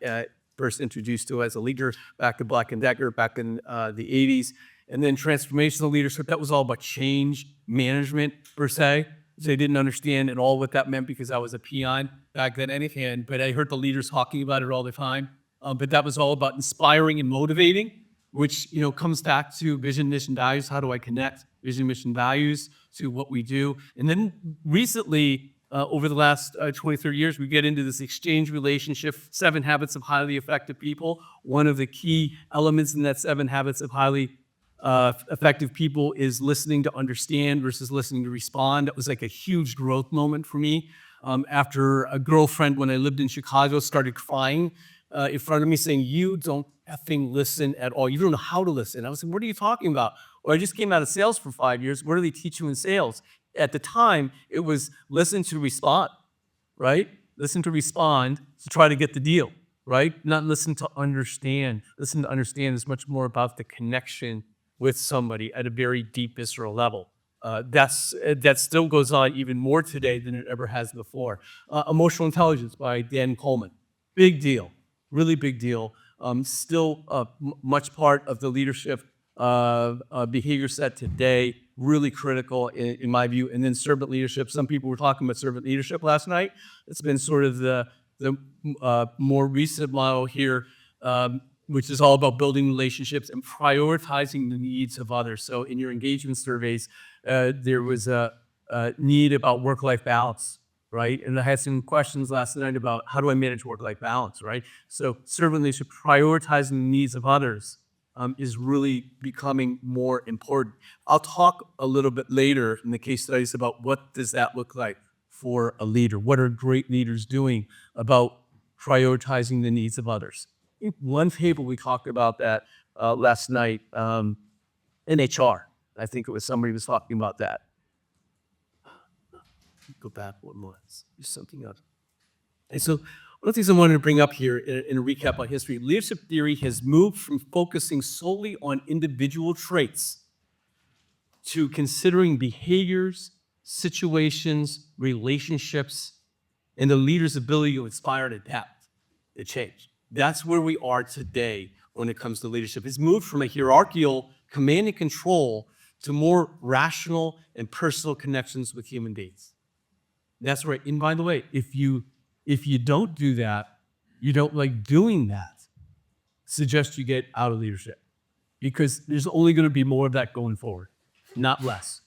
first introduced to as a leader back in Black & Decker back in the 80s. And then transformational leadership, that was all about change management per se. So I didn't understand at all what that meant because I was a peon back then anything, but I heard the leaders talking about it all the time. But that was all about inspiring and motivating, which comes back to vision, mission, values. How do I connect vision, mission, values to what we do? And then recently, over the last 20, 30 years, we get into this exchange relationship, 7 habits of highly effective people. One of the key elements in that 7 habits of highly effective people is listening to understand versus listening to respond. That was like a huge growth moment for me. After a girlfriend, when I lived in Chicago, started crying in front of me saying, "You don't effing listen at all. You don't know how to listen." I was like, "What are you talking about?" Or I just came out of sales for 5 years. What do they teach you in sales? At the time, it was listen to respond, right? Listen to respond to try to get the deal, right? Not listen to understand. Listen to understand is much more about the connection with somebody at a very deep visceral level. That still goes on even more today than it ever has before. Emotional intelligence by Dan Coleman. Big deal, really big deal. Still much part of the leadership behavior set today, really critical in my view. And then servant leadership. Some people were talking about servant leadership last night. It's been sort of the more recent model here, which is all about building relationships and prioritizing the needs of others. So in your engagement surveys, there was a need about work-life balance, right? And I had some questions last night about how do I manage work-life balance, right? So servant leadership, prioritizing the needs of others is really becoming more important. I'll talk a little bit later in the case studies about what does that look like for a leader. What are great leaders doing about prioritizing the needs of others? One table we talked about that last night in HR. I think it was somebody was talking about that. Go back one more. There's something else. And so one of the things I wanted to bring up here in a recap on history, leadership theory has moved from focusing solely on individual traits to considering behaviors, situations, relationships, and the leader's ability to inspire and adapt to change. That's where we are today when it comes to leadership. It's moved from a hierarchical command and control to more rational and personal connections with human beings. That's right. And by the way, if you don't do that, you don't like doing that, suggest you get out of leadership because there's only going to be more of that going forward, not less.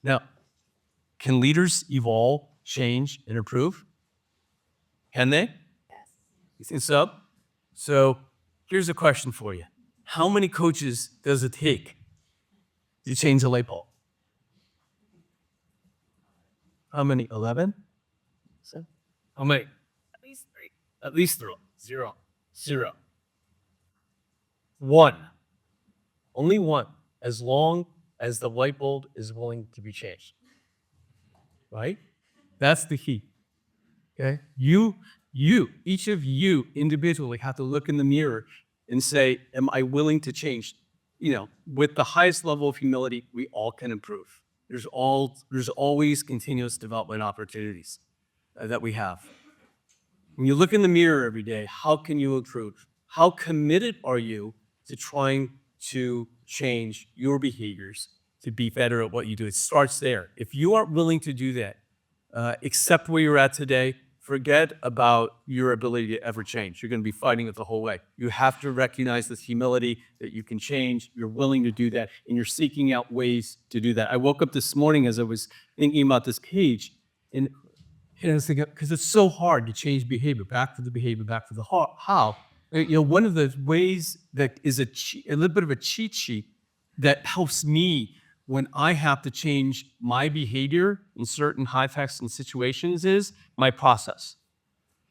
Now, can leaders evolve, change, and improve? Can they? Yes. You think so? So here's a question for you. How many coaches does it take to change a light bulb? How many? 11? So, how many? At least 3. At least 3. 0. 0. 1. Only one, as long as the light bulb is willing to be changed. Right? That's the key. Okay? Each of you individually have to look in the mirror and say, am I willing to change? With the highest level of humility, we all can improve. There's always continuous development opportunities that we have. When you look in the mirror every day, how can you improve? How committed are you to trying to change your behaviors to be better at what you do? It starts there. If you aren't willing to do that, accept where you're at today, forget about your ability to ever change. You're going to be fighting it the whole way. You have to recognize this humility that you can change. You're willing to do that, and you're seeking out ways to do that. I woke up this morning as I was thinking about this page, and I was thinking, because it's so hard to change behavior, back to the behavior, back to the how. One of the ways that is a little bit of a cheat sheet that helps me when I have to change my behavior in certain high-facts and situations is my process.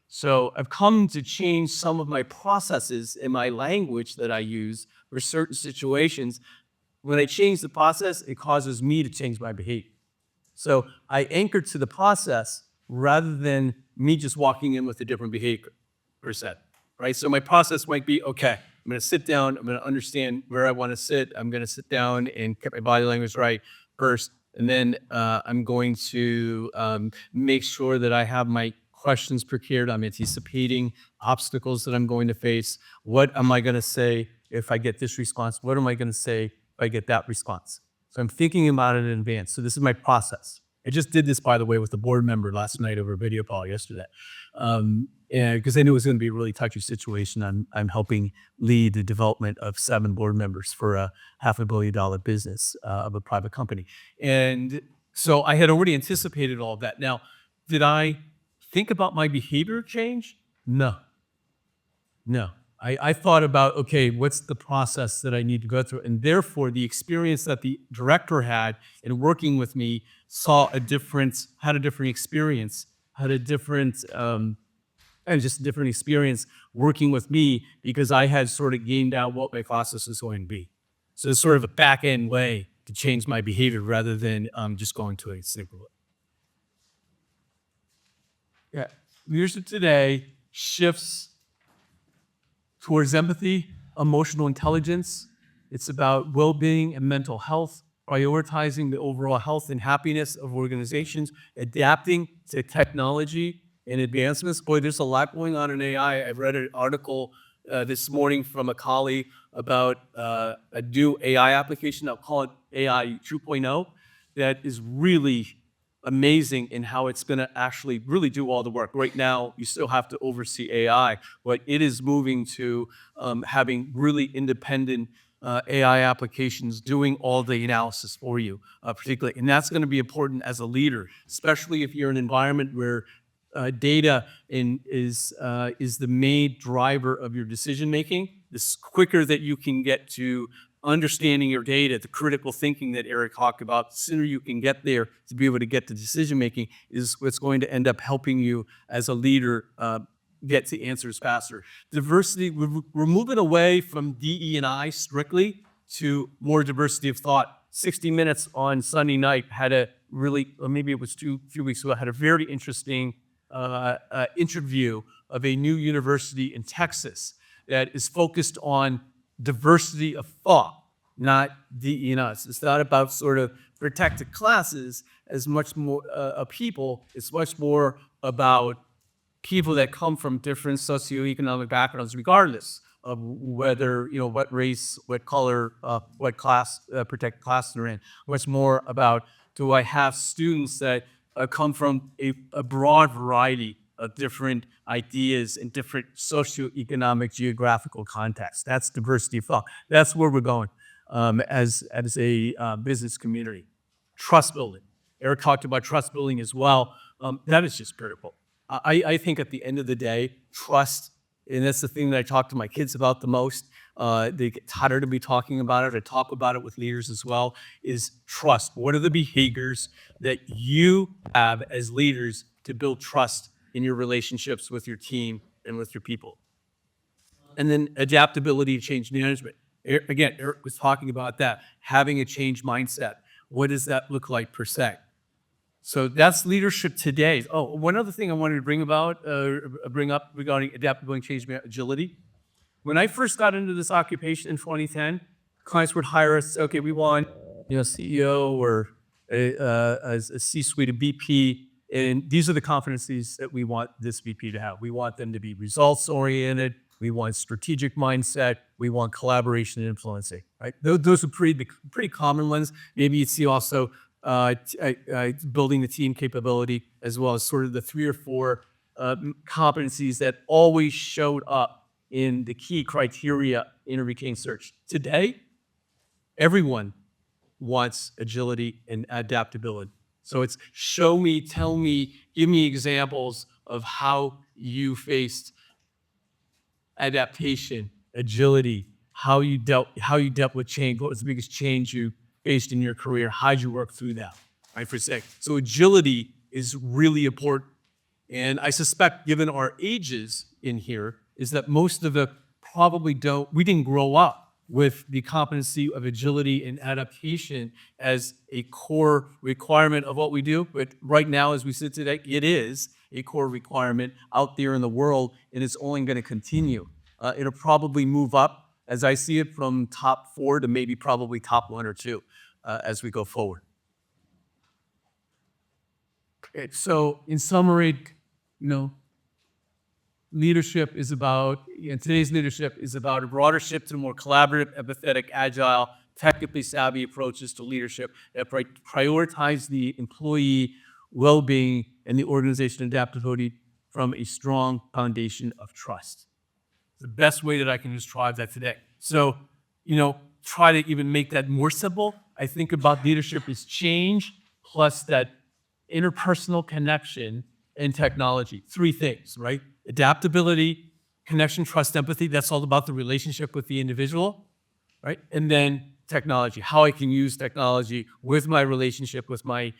So I've come to change some of my processes in my language that I use for certain situations. When I change the process, it causes me to change my behavior. So I anchor to the process rather than me just walking in with a different behavior per se, right? So my process might be, okay, I'm going to sit down. I'm going to understand where I want to sit. I'm going to sit down and get my body language right first. And then I'm going to make sure that I have my questions prepared. I'm anticipating obstacles that I'm going to face. What am I going to say if I get this response? What am I going to say if I get that response? So I'm thinking about it in advance. So this is my process. I just did this, by the way, with a board member last night over a video call yesterday. Because I knew it was going to be a really touchy situation. I'm helping lead the development of 7 board members for a $500 million business of a private company. And so I had already anticipated all of that. Now, did I think about my behavior change? No. I thought about, okay, what's the process that I need to go through? And therefore, the experience that the director had in working with me had a different experience, just a different experience working with me because I had sort of gained out what my process was going to be. So it's sort of a back-end way to change my behavior rather than just going to a single. Yeah, leadership today shifts towards empathy, emotional intelligence. It's about well-being and mental health, prioritizing the overall health and happiness of organizations, adapting to technology and advancements. Boy, there's a lot going on in AI. I read an article this morning from a colleague about a new AI application. I'll call it AI 2.0 that is really amazing in how it's going to actually really do all the work. Right now, you still have to oversee AI, but it is moving to having really independent AI applications doing all the analysis for you, particularly. And that's going to be important as a leader, especially if you're in an environment where data is the main driver of your decision making. The quicker that you can get to understanding your data, the critical thinking that Eric talked about, the sooner you can get there to be able to get to decision making is what's going to end up helping you as a leader get to answers faster. Diversity, we're moving away from DE&I strictly to more diversity of thought. 60 Minutes on Sunday night had a really, or maybe it was a few weeks ago, had a very interesting interview of a new university in Texas that is focused on diversity of thought, not DE&I. It's not about sort of protected classes as much more people. It's much more about people that come from different socioeconomic backgrounds, regardless of whether, what race, what color, what class, protected class they're in. Much more about, do I have students that come from a broad variety of different ideas in different socioeconomic geographical contexts. That's diversity of thought. That's where we're going as a business community. Trust building. Eric talked about trust building as well. That is just critical. I think at the end of the day, trust, and that's the thing that I talk to my kids about the most. They get tired of me talking about it. I talk about it with leaders as well, is trust. What are the behaviors that you have as leaders to build trust in your relationships with your team and with your people? And then adaptability to change management. Again, Eric was talking about that, having a change mindset. What does that look like per se? So that's leadership today. Oh, one other thing I wanted to bring up regarding adaptability and change agility. When I first got into this occupation in 2010, clients would hire us. Okay, we want CEO or a C-suite, a VP, and these are the competencies that we want this VP to have. We want them to be results oriented. We want strategic mindset. We want collaboration and influencing. Right? Those are pretty common ones. Maybe you see also building the team capability, as well as sort of the 3 or 4 competencies that always showed up in the key criteria in a retained search. Today, everyone wants agility and adaptability. So it's show me, tell me, give me examples of how you faced adaptation, agility, how you dealt with change. What was the biggest change you faced in your career? How'd you work through that? Right, for a sec. So agility is really important. And I suspect, given our ages in here, is that most of the we didn't grow up with the competency of agility and adaptation as a core requirement of what we do. But right now, as we sit today, it is a core requirement out there in the world, and it's only going to continue. It'll probably move up, as I see it, from top 4 to maybe probably top 1 or 2 as we go forward. Okay, so in summary, leadership is about, today's leadership is about a broader shift to more collaborative, empathetic, agile, technically savvy approaches to leadership that prioritize the employee well-being and the organization adaptability from a strong foundation of trust. The best way that I can describe that today. So, try to even make that more simple. I think about leadership as change plus that interpersonal connection and technology. 3 things, right? Adaptability, connection, trust, empathy. That's all about the relationship with the individual, right? And then technology, how I can use technology with my relationship with my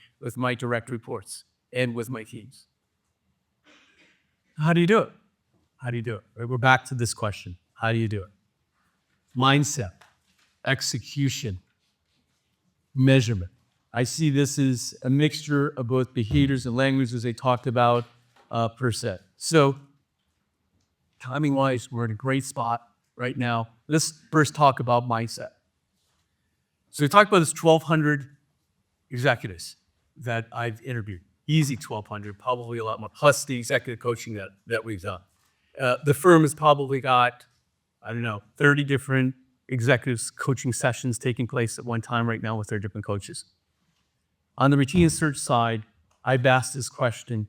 direct reports and with my teams. How do you do it? How do you do it? Right, we're back to this question. How do you do it? Mindset, execution, measurement. I see this as a mixture of both behaviors and languages they talked about per se. So timing-wise, we're in a great spot right now. Let's first talk about mindset. So we talked about this 1,200 executives that I've interviewed. Easy 1,200, probably a lot more, plus the executive coaching that we've done. The firm has probably got, 30 different executives coaching sessions taking place at one time right now with their different coaches. On the retained search side, I've asked this question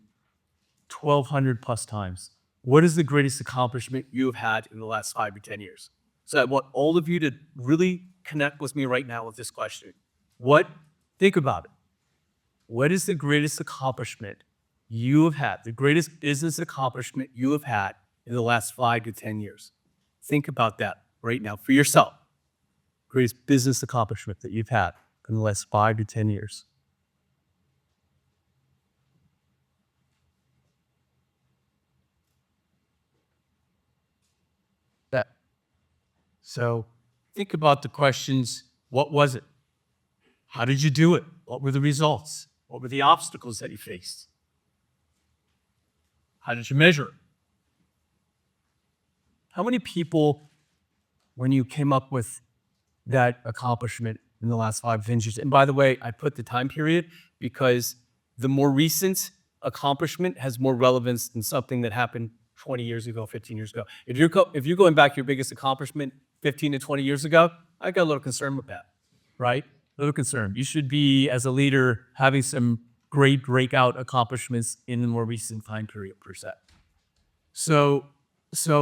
1,200 plus times. What is the greatest accomplishment you have had in the last 5 or 10 years? So I want all of you to really connect with me right now with this question. Think about it. What is the greatest accomplishment you have had, the greatest business accomplishment you have had in the last 5 to 10 years? Think about that right now for yourself. Greatest business accomplishment that you've had in the last 5 to 10 years. So think about the questions. What was it? How did you do it? What were the results? What were the obstacles that you faced? How did you measure it? How many people, when you came up with that accomplishment in the last 5 years, and by the way, I put the time period because the more recent accomplishment has more relevance than something that happened 20 years ago, 15 years ago. If you're going back to your biggest accomplishment 15 to 20 years ago, I got a little concerned with that, right? A little concerned. You should be, as a leader, having some great breakout accomplishments in the more recent time period per se. So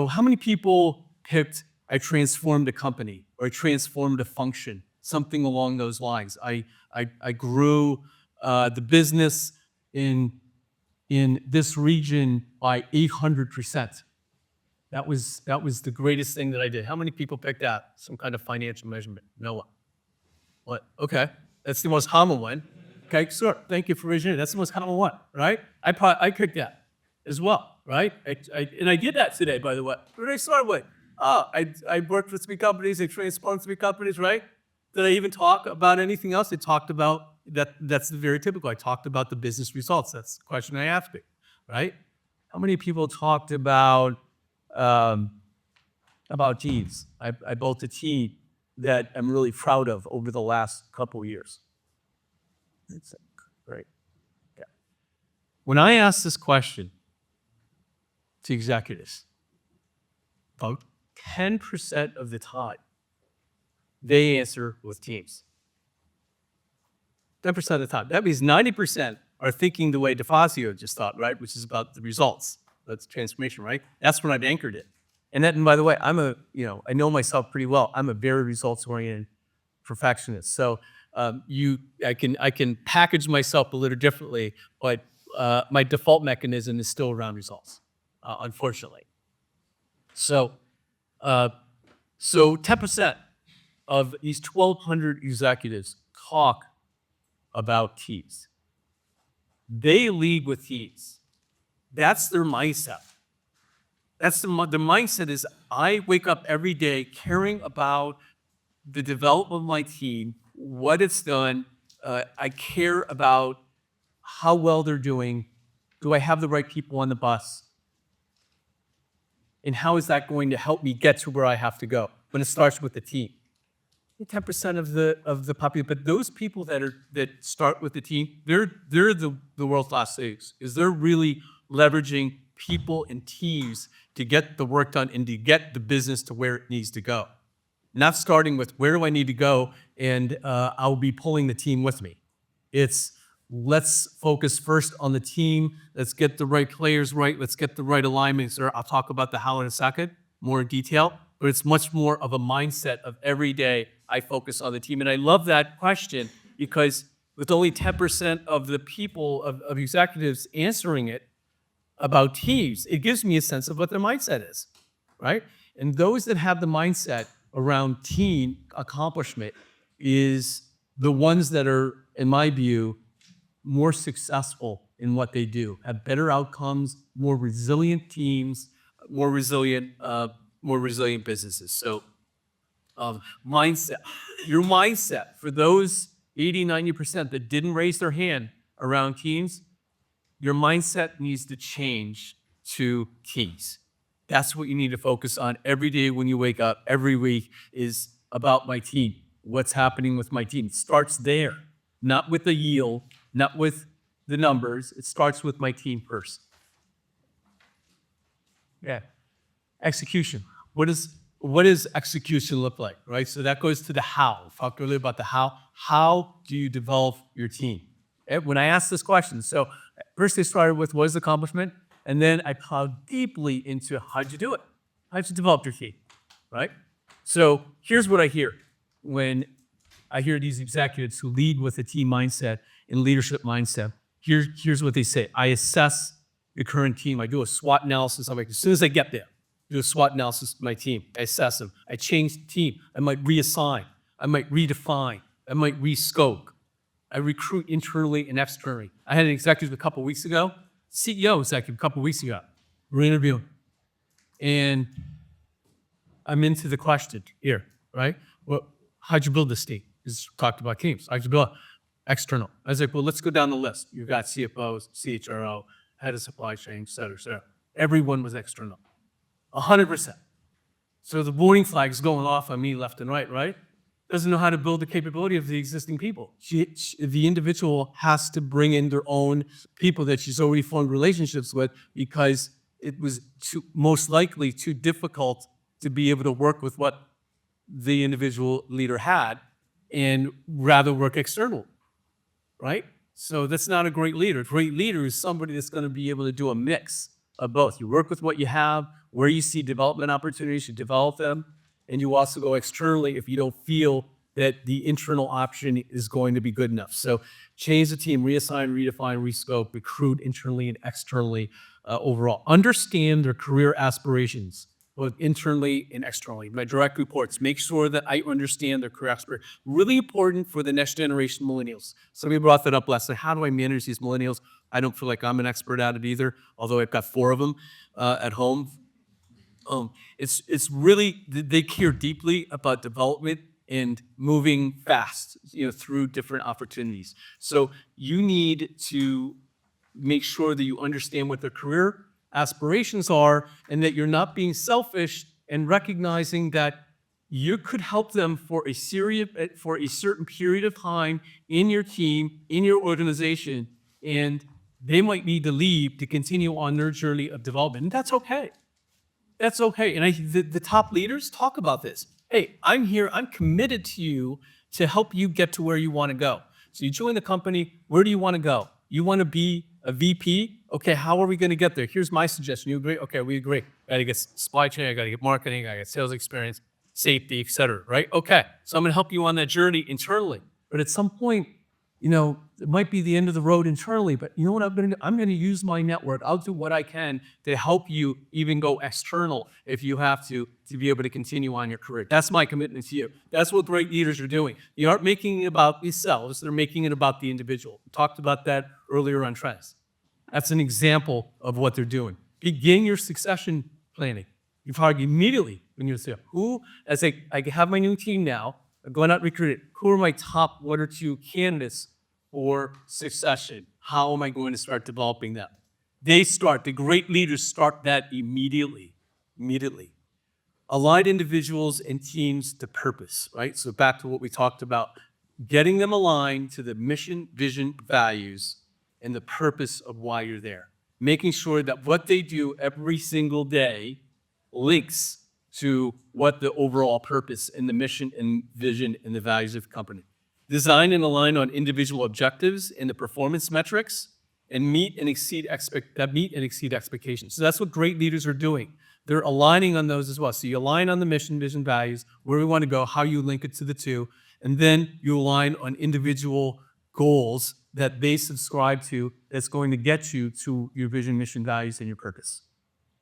how many people picked, I transformed a company or I transformed a function, something along those lines? I grew the business in this region by 800%. That was the greatest thing that I did. How many people picked that? Some kind of financial measurement? No one. What? Okay, that's the most common one. Okay, sure. Thank you for raising it. That's the most common one, right? I picked that as well, right? And I did that today, by the way. What did I start with? I worked with 3 companies, I transformed 3 companies, right? Did I even talk about anything else? I talked about that. That's very typical. I talked about the business results. That's the question I asked me, right? How many people talked um, about teams? I built a team that I'm really proud of over the last couple of years. It's great. Yeah. When I ask this question to executives, about 10% of the time, they answer with teams. 10% of the time. That means 90% are thinking the way DeFazio just thought, right? Which is about the results. That's transformation, right? That's when I've anchored it. And that, and by the way, I know myself pretty well. I'm a very results-oriented perfectionist. So I can package myself a little differently, but my default mechanism is still around results, unfortunately. So 10% of these 1,200 executives talk about teams. They lead with teams. That's their mindset. That's the mindset is I wake up every day caring about the development of my team, what it's done. I care about how well they're doing. Do I have the right people on the bus? And how is that going to help me get to where I have to go? When it starts with the team. 10% of the population, but those people that start with the team, they're the world-class things. Is they're really leveraging people and teams to get the work done and to get the business to where it needs to go. Not starting with where do I need to go, and I'll be pulling the team with me. It's let's focus first on the team. Let's get the right players right. Let's get the right alignments. I'll talk about the how in a second, more in detail. But it's much more of a mindset of every day I focus on the team. And I love that question because with only 10% of the people, of executives answering it about teams, it gives me a sense of what their mindset is, right? And those that have the mindset around team accomplishment is the ones that are, in my view, more successful in what they do, have better outcomes, more resilient teams, more resilient businesses. So mindset, your mindset for those 80, 90% that didn't raise their hand around teams, your mindset needs to change to teams. That's what you need to focus on every day when you wake up. Every week is about my team. What's happening with my team? It starts there, not with the yield, not with the numbers. It starts with my team first. Yeah. Execution. What does execution look like, right? So that goes to the how. We talked earlier about the how. How do you develop your team? When I asked this question, so first I started with what is accomplishment, and then I plowed deeply into how'd you do it? How'd you develop your team, right? So here's what I hear when I hear these executives who lead with a team mindset and leadership mindset. Here's what they say. I assess the current team. I do a SWOT analysis. As soon as I get there, do a SWOT analysis of my team. I assess them. I change the team. I might reassign. I might redefine. I might rescope. I recruit internally and externally. I had an executive a couple weeks ago, CEO executive a couple weeks ago. We're interviewing. And I'm into the question here, right? Well, how'd you build this team? Just talked about teams. How'd you build it? External. I was like, well, let's go down the list. You've got CFOs, CHRO, head of supply chain, et cetera, et cetera. Everyone was external. 100%. So the warning flag is going off on me left and right? Doesn't know how to build the capability of the existing people. The individual has to bring in their own people that she's already formed relationships with because it was most likely too difficult to be able to work with what the individual leader had and rather work external, right? So that's not a great leader. A great leader is somebody that's going to be able to do a mix of both. You work with what you have, where you see development opportunities, you develop them, and you also go externally if you don't feel that the internal option is going to be good enough. So change the team, reassign, redefine, rescope, recruit internally and externally overall. Understand their career aspirations, both internally and externally. My direct reports, make sure that I understand their career aspirations. Really important for the next generation millennials. Somebody brought that up last night. How do I manage these millennials? I don't feel like I'm an expert at it either, although I've got 4 of them at home. It's really they care deeply about development and moving fast, through different opportunities. So you need to make sure that you understand what their career aspirations are and that you're not being selfish and recognizing that you could help them for a certain period of time in your team, in your organization, and they might need to leave to continue on their journey of development. And that's okay. That's okay. And the top leaders talk about this. Hey, I'm here. I'm committed to you to help you get to where you want to go. So you join the company. Where do you want to go? You want to be a VP? Okay, how are we going to get there? Here's my suggestion. You agree? Okay, we agree. I got to get supply chain. I got to get marketing. I got sales experience, safety, et cetera, right? Okay, so I'm going to help you on that journey internally. But at some point, it might be the end of the road internally, but you know what I'm going to do? I'm going to use my network. I'll do what I can to help you even go external if you have to be able to continue on your career. That's my commitment to you. That's what great leaders are doing. You aren't making it about themselves. They're making it about the individual. We talked about that earlier on trends. That's an example of what they're doing. Begin your succession planning. You probably immediately, when you say, I have my new team now, I'm going out recruiting. Who are my top 1 or 2 candidates for succession? How am I going to start developing them? The great leaders start that immediately. Align individuals and teams to purpose, right? So back to what we talked about, getting them aligned to the mission, vision, values, and the purpose of why you're there. Making sure that what they do every single day links to what the overall purpose and the mission and vision and the values of the company. Design and align on individual objectives and the performance metrics and meet and exceed expectations. So that's what great leaders are doing. They're aligning on those as well. So you align on the mission, vision, values, where we want to go, how you link it to the two, and then you align on individual goals that they subscribe to that's going to get you to your vision, mission, values, and your purpose.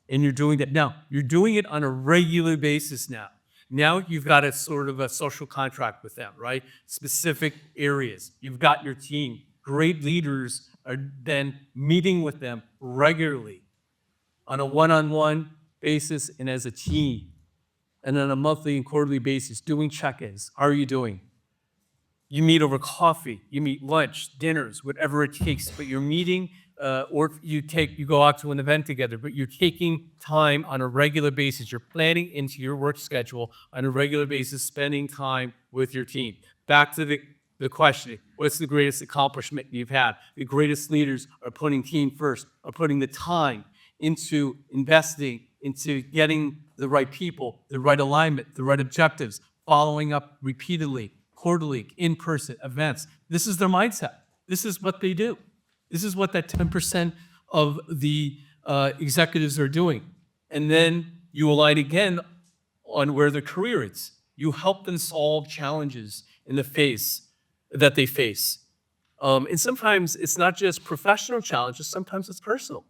And you're doing that now. You're doing it on a regular basis now. Now you've got a sort of a social contract with them, right? Specific areas. You've got your team. Great leaders are then meeting with them regularly on a one-on-one basis and as a team. And on a monthly and quarterly basis, doing check-ins. How are you doing? You meet over coffee, you meet lunch, dinners, whatever it takes, but you're meeting or you go out to an event together, but you're taking time on a regular basis. You're planning into your work schedule on a regular basis, spending time with your team. Back to the question, what's the greatest accomplishment you've had? The greatest leaders are putting team first, are putting the time into investing, into getting the right people, the right alignment, the right objectives, following up repeatedly, quarterly, in-person events. This is their mindset. This is what they do. This is what that 10% of the executives are doing. And then you align again on where their career is. You help them solve challenges that they face. And sometimes it's not just professional challenges, sometimes it's personal.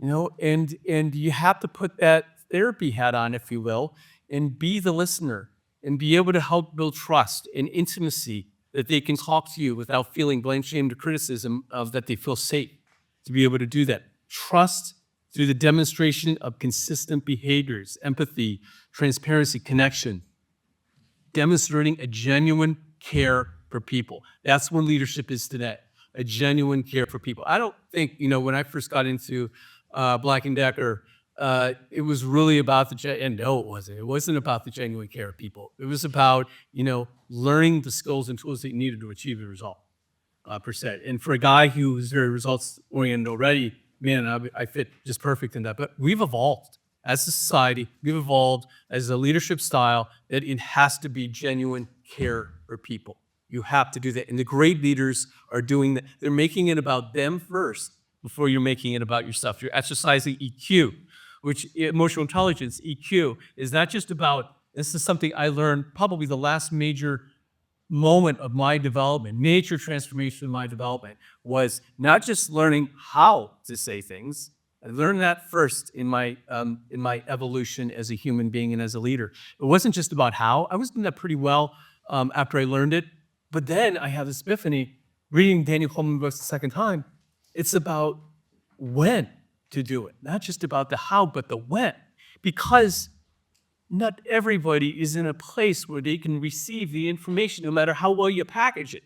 And you have to put that therapy hat on, if you will, and be the listener and be able to help build trust and intimacy that they can talk to you without feeling blame, shame, or criticism of that they feel safe to be able to do that. Trust through the demonstration of consistent behaviors, empathy, transparency, connection, demonstrating a genuine care for people. That's what leadership is today, a genuine care for people. I don't think, when I first got into Black & Decker, it was really about and no, it wasn't. It wasn't about the genuine care of people. It was about, learning the skills and tools that you needed to achieve the result, per se. And for a guy who is very results-oriented already, man, I fit just perfect in that. But we've evolved as a society. We've evolved as a leadership style that it has to be genuine care for people. You have to do that. And the great leaders are doing that. They're making it about them first before you're making it about yourself. You're exercising EQ, which emotional intelligence, EQ, is not just about, this is something I learned probably the last major moment of my development, major transformation in my development, was not just learning how to say things. I learned that first in my evolution as a human being and as a leader. It wasn't just about how. I was doing that pretty well after I learned it. But then I have this epiphany, reading Daniel Coleman books the second time. It's about when to do it, not just about the how, but the when. because not everybody is in a place where they can receive the information no matter how well you package it.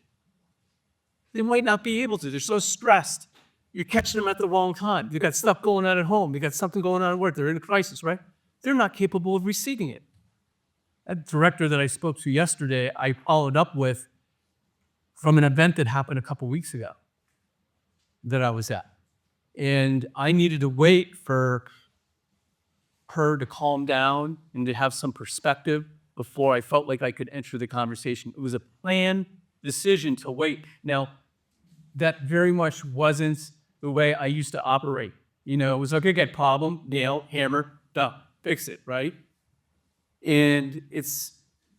They might not be able to. They're so stressed. You're catching them at the wrong time. They've got stuff going on at home. They've got something going on at work. They're in a crisis, right? They're not capable of receiving it. That director that I spoke to yesterday, I followed up with from an event that happened a couple weeks ago that I was at. And I needed to wait for her to calm down and to have some perspective before I felt like I could enter the conversation. It was a planned decision to wait. Now, that very much wasn't the way I used to operate. You know, it was okay, get problem, nail, hammer, done, fix it, right? And it's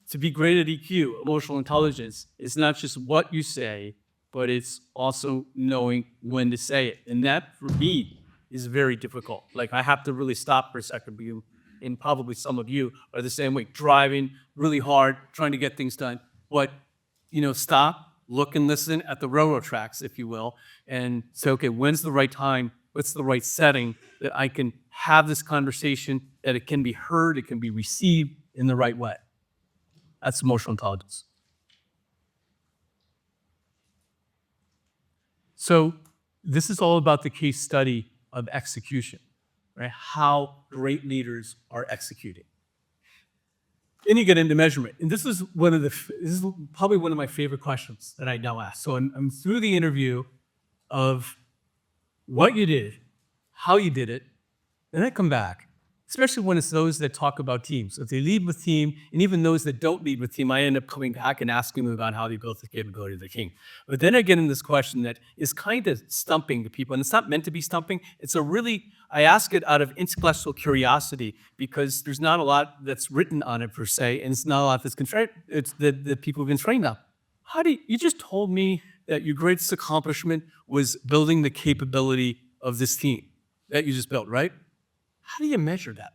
to be great at EQ, emotional intelligence, it's not just what you say, but it's also knowing when to say it. And that, for me, is very difficult. Like, I have to really stop for a second, and probably some of you are the same way, driving really hard, trying to get things done. But, you know, stop, look and listen at the railroad tracks, if you will, and say, okay, when's the right time? What's the right setting that I can have this conversation, that it can be heard, it can be received in the right way? That's emotional intelligence. So this is all about the case study of execution, right? How great leaders are executing. Then you get into measurement. And this is probably one of my favorite questions that I now ask. So I'm through the interview of what you did, how you did it, then I come back, especially when it's those that talk about teams. So if they lead with team, and even those that don't lead with team, I end up coming back and asking them about how they built the capability of the team. But then I get in this question that is kind of stumping the people, and it's not meant to be stumping. I ask it out of intellectual curiosity because there's not a lot that's written on it per se, and it's not a lot that's that people have been trained on. You just told me that your greatest accomplishment was building the capability of this team that you just built, right? How do you measure that?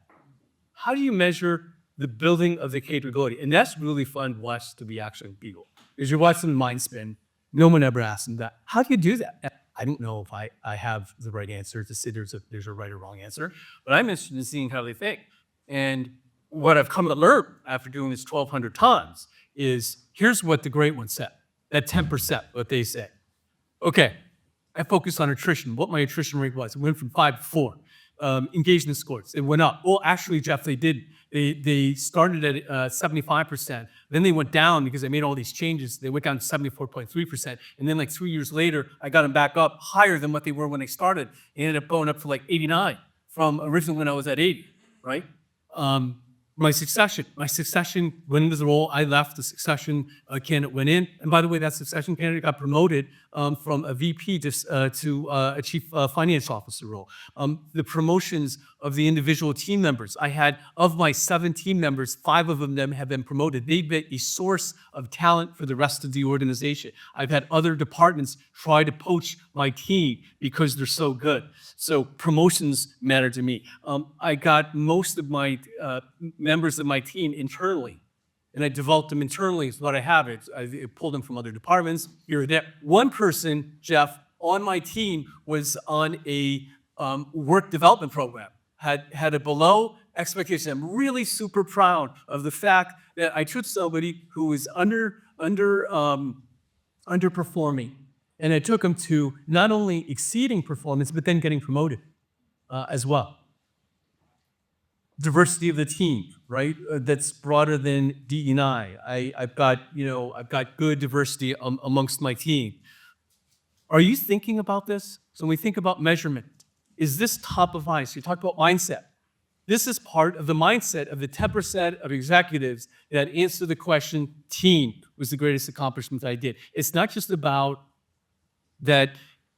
How do you measure the building of the capability? And that's really fun to watch to be actually people. Because you're watching the mind spin. No one ever asked them that. How do you do that? I don't know if I have the right answer to say there's a right or wrong answer, but I'm interested in seeing how they think. And what I've come to learn after doing this 1,200 times is here's what the great ones said, that 10%, what they say. Okay, I focused on attrition, what my attrition rate was. It went from 5 to 4. Engagement scores, it went up. Well, actually, Jeff, they did. They started at 75%. Then they went down because I made all these changes. They went down to 74.3%. And then like 3 years later, I got them back up higher than what they were when they started. They ended up going up to like 89 from originally when I was at 80, right? My succession went into the role. I left. The succession candidate went in. And by the way, that succession candidate got promoted from a VP to a chief financial officer role. The promotions of the individual team members. I had, of my 7 team members, 5 of them have been promoted. They've been a source of talent for the rest of the organization. I've had other departments try to poach my team because they're so good. So promotions matter to me. I got most of my members of my team internally, and I developed them internally is what I have. I pulled them from other departments, here or there. One person, Jeff, on my team was on a work development program, had a below expectation. I'm really super proud of the fact that I took somebody who was underperforming, and I took him to not only exceeding performance, but then getting promoted as well. Diversity of the team, right? That's broader than DE&I. I've got good diversity amongst my team. Are you thinking about this? So when we think about measurement, is this top of mind? So you talk about mindset. This is part of the mindset of the 10% of executives that answer the question, team was the greatest accomplishment I did. It's not just about that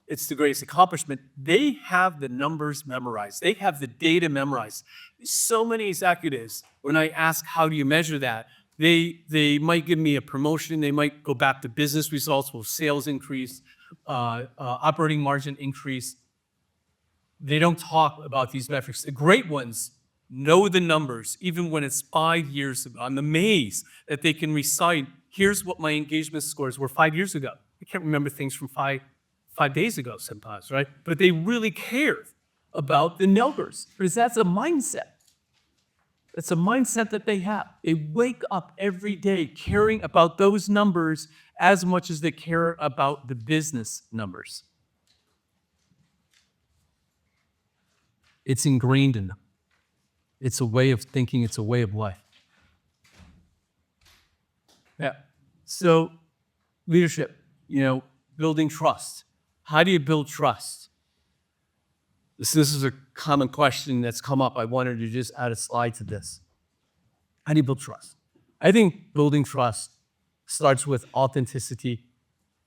it's the greatest accomplishment. They have the numbers memorized. They have the data memorized. So many executives, when I ask how do you measure that, they might give me a promotion. They might go back to business results, will sales increase, operating margin increase. They don't talk about these metrics. The great ones know the numbers, even when it's 5 years ago. I'm amazed that they can recite, here's what my engagement scores were 5 years ago. I can't remember things from 5 days ago sometimes, right? But they really care about the numbers, because that's a mindset. It's a mindset that they have. They wake up every day caring about those numbers as much as they care about the business numbers. It's ingrained in them. It's a way of thinking. It's a way of life. Yeah. So leadership, building trust. How do you build trust? This is a common question that's come up. I wanted to just add a slide to this. How do you build trust? I think building trust starts with authenticity,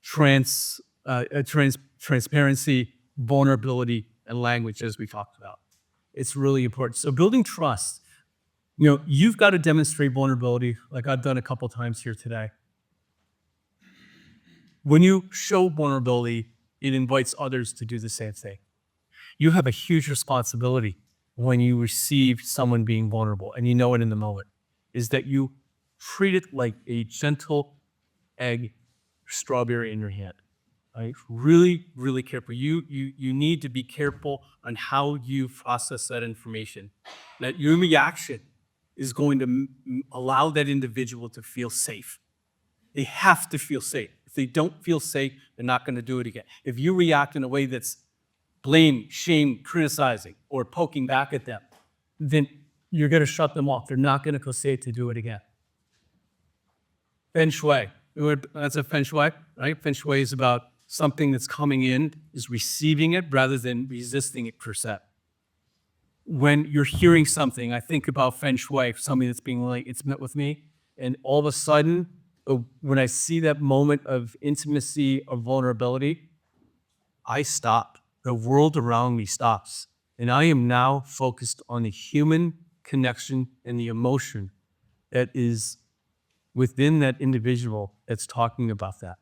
transparency, vulnerability, and language, as we talked about. It's really important. So building trust, you've got to demonstrate vulnerability, like I've done a couple times here today. When you show vulnerability, it invites others to do the same thing. You have a huge responsibility when you receive someone being vulnerable, and you know it in the moment, is that you treat it like a gentle egg strawberry in your hand. Right? Really, really careful. You need to be careful on how you process that information. That your reaction is going to allow that individual to feel safe. They have to feel safe. If they don't feel safe, they're not going to do it again. If you react in a way that's blame, shame, criticizing, or poking back at them, then you're going to shut them off. They're not going to go say it to do it again. Feng Shui. That's a Feng Shui, right? Feng Shui is about something that's coming in, is receiving it rather than resisting it per se. When you're hearing something, I think about Feng Shui, something that's being really intimate with me, and all of a sudden, when I see that moment of intimacy or vulnerability, I stop. The world around me stops. And I am now focused on the human connection and the emotion that is within that individual that's talking about that.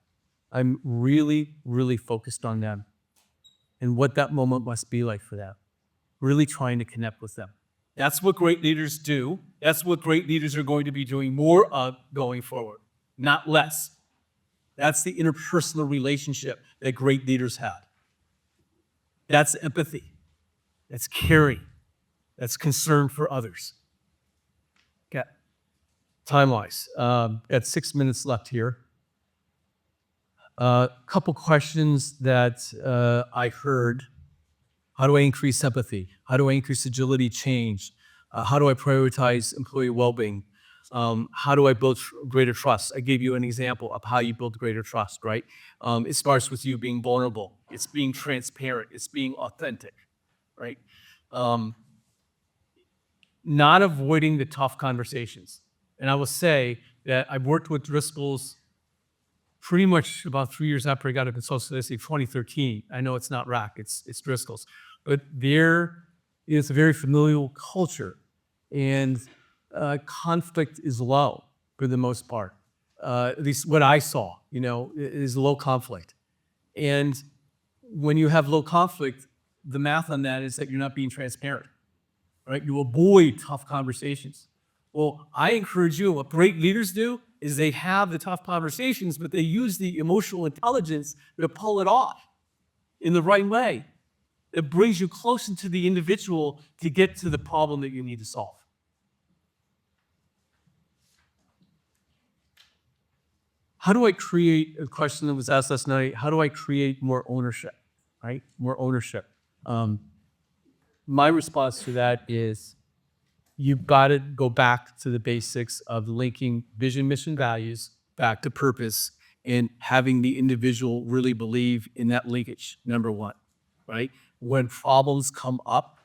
I'm really, really focused on them and what that moment must be like for them. Really trying to connect with them. That's what great leaders do. That's what great leaders are going to be doing more of going forward, not less. That's the interpersonal relationship that great leaders have. That's empathy. That's caring. That's concern for others. Okay. Time-wise, got 6 minutes left here. A couple questions that I heard. How do I increase empathy? How do I increase agility change? How do I prioritize employee well-being? How do I build greater trust? I gave you an example of how you build greater trust, right? It starts with you being vulnerable. It's being transparent. It's being authentic, right? Not avoiding the tough conversations. And I will say that I've worked with Driscoll's pretty much about 3 years after I got a consultancy, 2013. I know it's not RAC, it's Driscoll's. But there is a very familial culture, and conflict is low for the most part. At least what I saw, is low conflict. And when you have low conflict, the math on that is that you're not being transparent, right? You avoid tough conversations. Well, I encourage you, what great leaders do is they have the tough conversations, but they use the emotional intelligence to pull it off in the right way. It brings you closer to the individual to get to the problem that you need to solve. How do I create, a question that was asked last night, how do I create more ownership, right? More ownership. My response to that is you've got to go back to the basics of linking vision, mission, values back to purpose and having the individual really believe in that linkage, number one, right? When problems come up,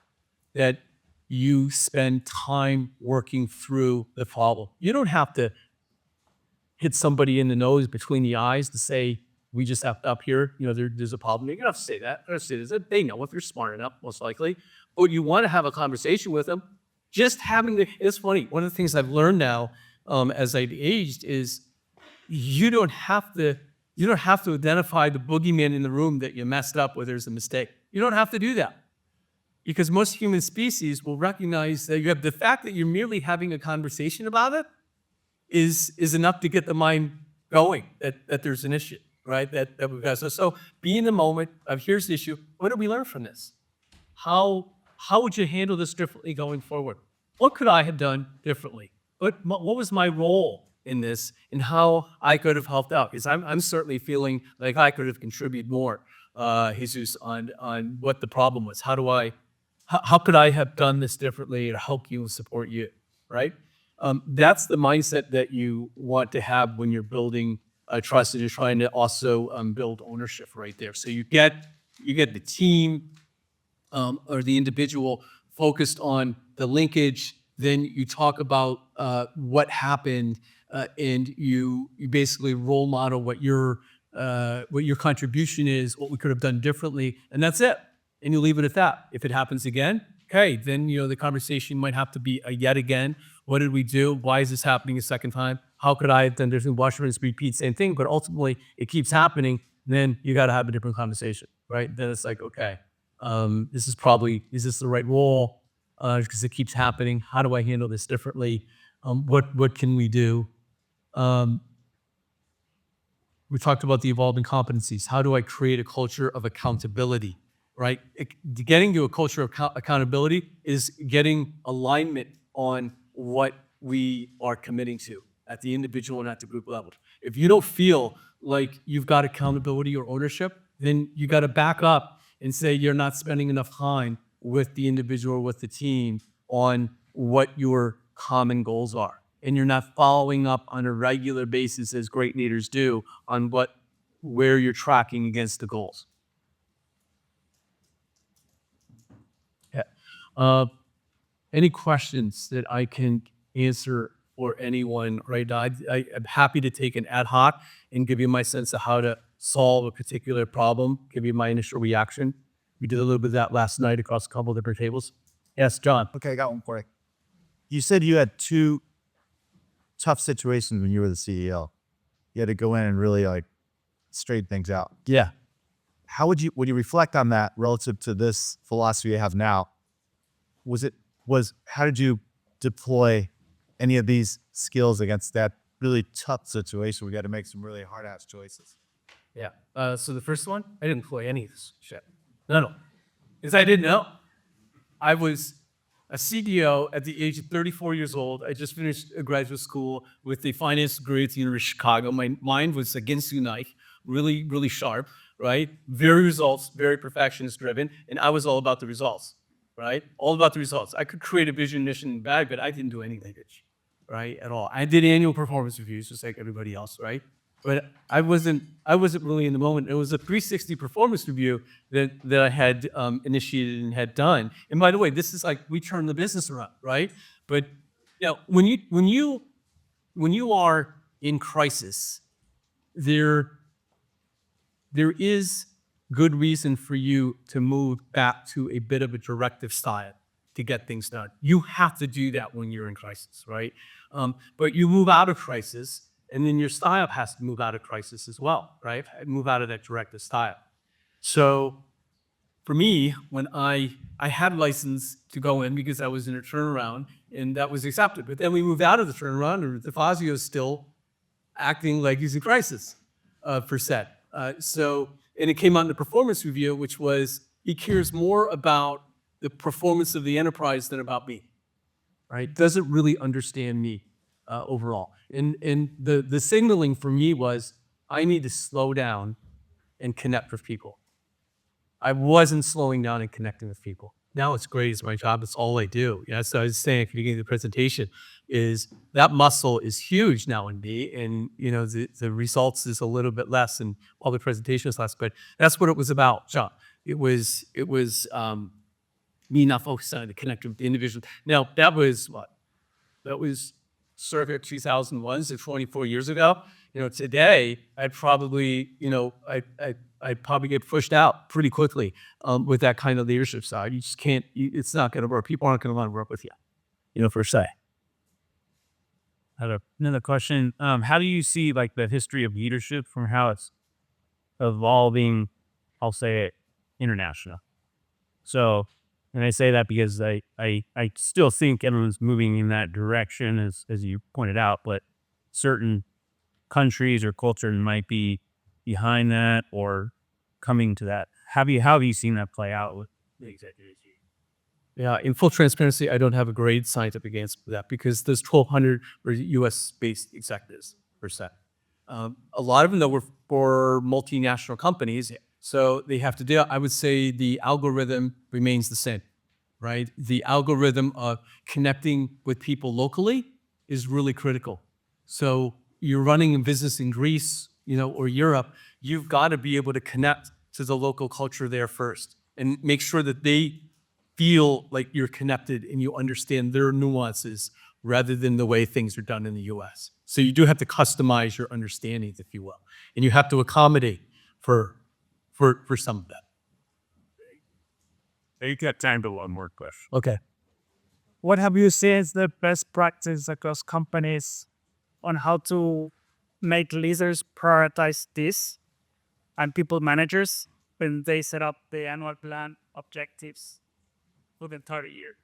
that you spend time working through the problem. You don't have to hit somebody in the nose between the eyes to say, we just have up here, there's a problem. You don't have to say that. They know if you're smart enough, most likely. But you want to have a conversation with them. Just having it's funny. One of the things I've learned now as I've aged is you don't have to identify the boogeyman in the room that you messed up where there's a mistake. You don't have to do that. Because most human species will recognize that you have the fact that you're merely having a conversation about it is enough to get the mind going that there's an issue, right? That we've got. So be in the moment of here's the issue. What did we learn from this? How would you handle this differently going forward? what could I have done differently? What was my role in this and how I could have helped out? Because I'm certainly feeling like I could have contributed more, Jesus, on what the problem was. How could I have done this differently to help you and support you, right? That's the mindset that you want to have when you're building trust, and you're trying to also build ownership right there. So you get the team or the individual focused on the linkage. Then you talk about what happened, and you basically role model what your contribution is, what we could have done differently, and that's it. And you leave it at that. If it happens again, okay, then the conversation might have to be a yet again. What did we do? Why is this happening a second time? How could I have done different? Watch rinse repeat, same thing. But ultimately, it keeps happening. Then you got to have a different conversation, right? Then it's like, okay, is this the right role? Because it keeps happening. How do I handle this differently? What can we do? We talked about the evolving competencies. How do I create a culture of accountability, right? Getting to a culture of accountability is getting alignment on what we are committing to at the individual and at the group level. If you don't feel like you've got accountability or ownership, then you got to back up and say you're not spending enough time with the individual or with the team on what your common goals are. And you're not following up on a regular basis, as great leaders do, on where you're tracking against the goals. Yeah. Any questions that I can answer for anyone right now? I'm happy to take an ad hoc and give you my sense of how to solve a particular problem, give you my initial reaction. We did a little bit of that last night across a couple of different tables. Yes, John. Okay, I got one for you. You said you had two tough situations when you were the CEO. You had to go in and really straighten things out. Yeah. How would you reflect on that relative to this philosophy you have now? How did you deploy any of these skills against that really tough situation? We got to make some really hard ass choices. Yeah. So the first one, I didn't employ any of this shit. No. Because I didn't know. I was a CDO at the age of 34 years old. I just finished a graduate school with a finance degree at the University of Chicago. My mind was against the knife, really, really sharp, right? Very results, very perfectionist driven. And I was all about the results, right? All about the results. I could create a vision, mission, and bag, but I didn't do anything, right? At all. I did annual performance reviews just like everybody else, right? But I wasn't really in the moment. It was a 360 performance review that I had initiated and had done. And by the way, this is like we turned the business around, right? But when you are in crisis, there is good reason for you to move back to a bit of a directive style to get things done. You have to do that when you're in crisis, right? But you move out of crisis, and then your style has to move out of crisis as well, right? Move out of that directive style. So for me, when I had license to go in because I was in a turnaround, and that was accepted. But then we moved out of the turnaround, and DeFazio is still acting like he's in crisis per se. And it came out in the performance review, which was he cares more about the performance of the enterprise than about me, right? Doesn't really understand me overall. And the signaling for me was I need to slow down and connect with people. I wasn't slowing down and connecting with people. Now it's great. It's my job. It's all I do. Yeah. So I was saying at the beginning of the presentation is that muscle is huge now in me. And, the results is a little bit less and all the presentation is less, but that's what it was about, John. It was me not focused on the connecting with the individual. Now that was what? That was circa 2001, so 24 years ago. Today I'd probably, I'd probably get pushed out pretty quickly with that kind of leadership side. You just can't. It's not going to work. People aren't going to want to work with you. Per se. I have another question. How do you see the history of leadership from how it's evolving? I'll say it international. So, and I say that because I still think everyone's moving in that direction, as you pointed out, but certain countries or cultures might be behind that or coming to that. How have you seen that play out with the executives? Yeah, in full transparency, I don't have a grade scientific answer for that because there's 1,200 U.S.-based executives percent. A lot of them, though, were for multinational companies, so they have to deal. I would say the algorithm remains the same, right? The algorithm of connecting with people locally is really critical. So you're running a business in Greece, or Europe, you've got to be able to connect to the local culture there first and make sure that they feel like you're connected and you understand their nuances rather than the way things are done in the US. So you do have to customize your understandings, if you will, and you have to accommodate for some of that. You got time for one more question. Okay. What have you seen is the best practice across companies on how to make leaders prioritize this and people managers when they set up the annual plan objectives for the entire year?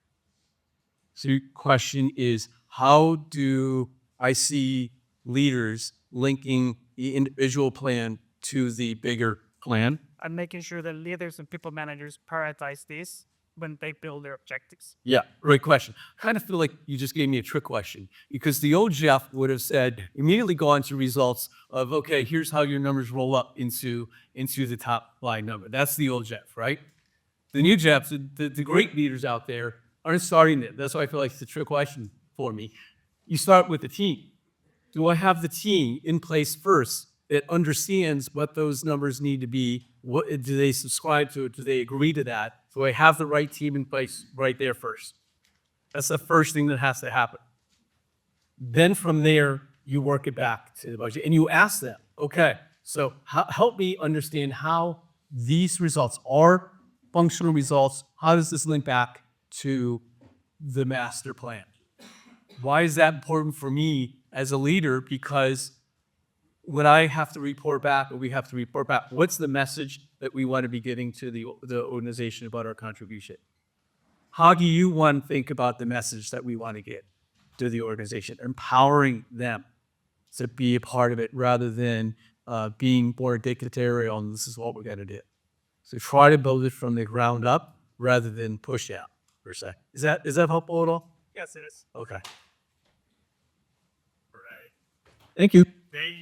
So your question is, how do I see leaders linking the individual plan to the bigger plan? And making sure that leaders and people managers prioritize this when they build their objectives. Yeah, great question. I kind of feel like you just gave me a trick question because the old Jeff would have said, immediately go on to results of, okay, here's how your numbers roll up into the top line number. That's the old Jeff, right? The new Jeff, the great leaders out there aren't starting it. That's why I feel like it's a trick question for me. You start with the team. Do I have the team in place first that understands what those numbers need to be? What do they subscribe to it? Do they agree to that? So I have the right team in place right there first. That's the first thing that has to happen. Then from there, you work it back to the budget and you ask them, okay, so help me understand how these results are functional results. How does this link back to the master plan? Why is that important for me as a leader? Because when I have to report back, or we have to report back, what's the message that we want to be getting to the organization about our contribution? How do you want to think about the message that we want to get to the organization? Empowering them to be a part of it rather than being more dictatorial and this is what we're going to do. So try to build it from the ground up rather than push out, per se. Is that helpful at all? Yes, it is. Okay. All right. Thank you. They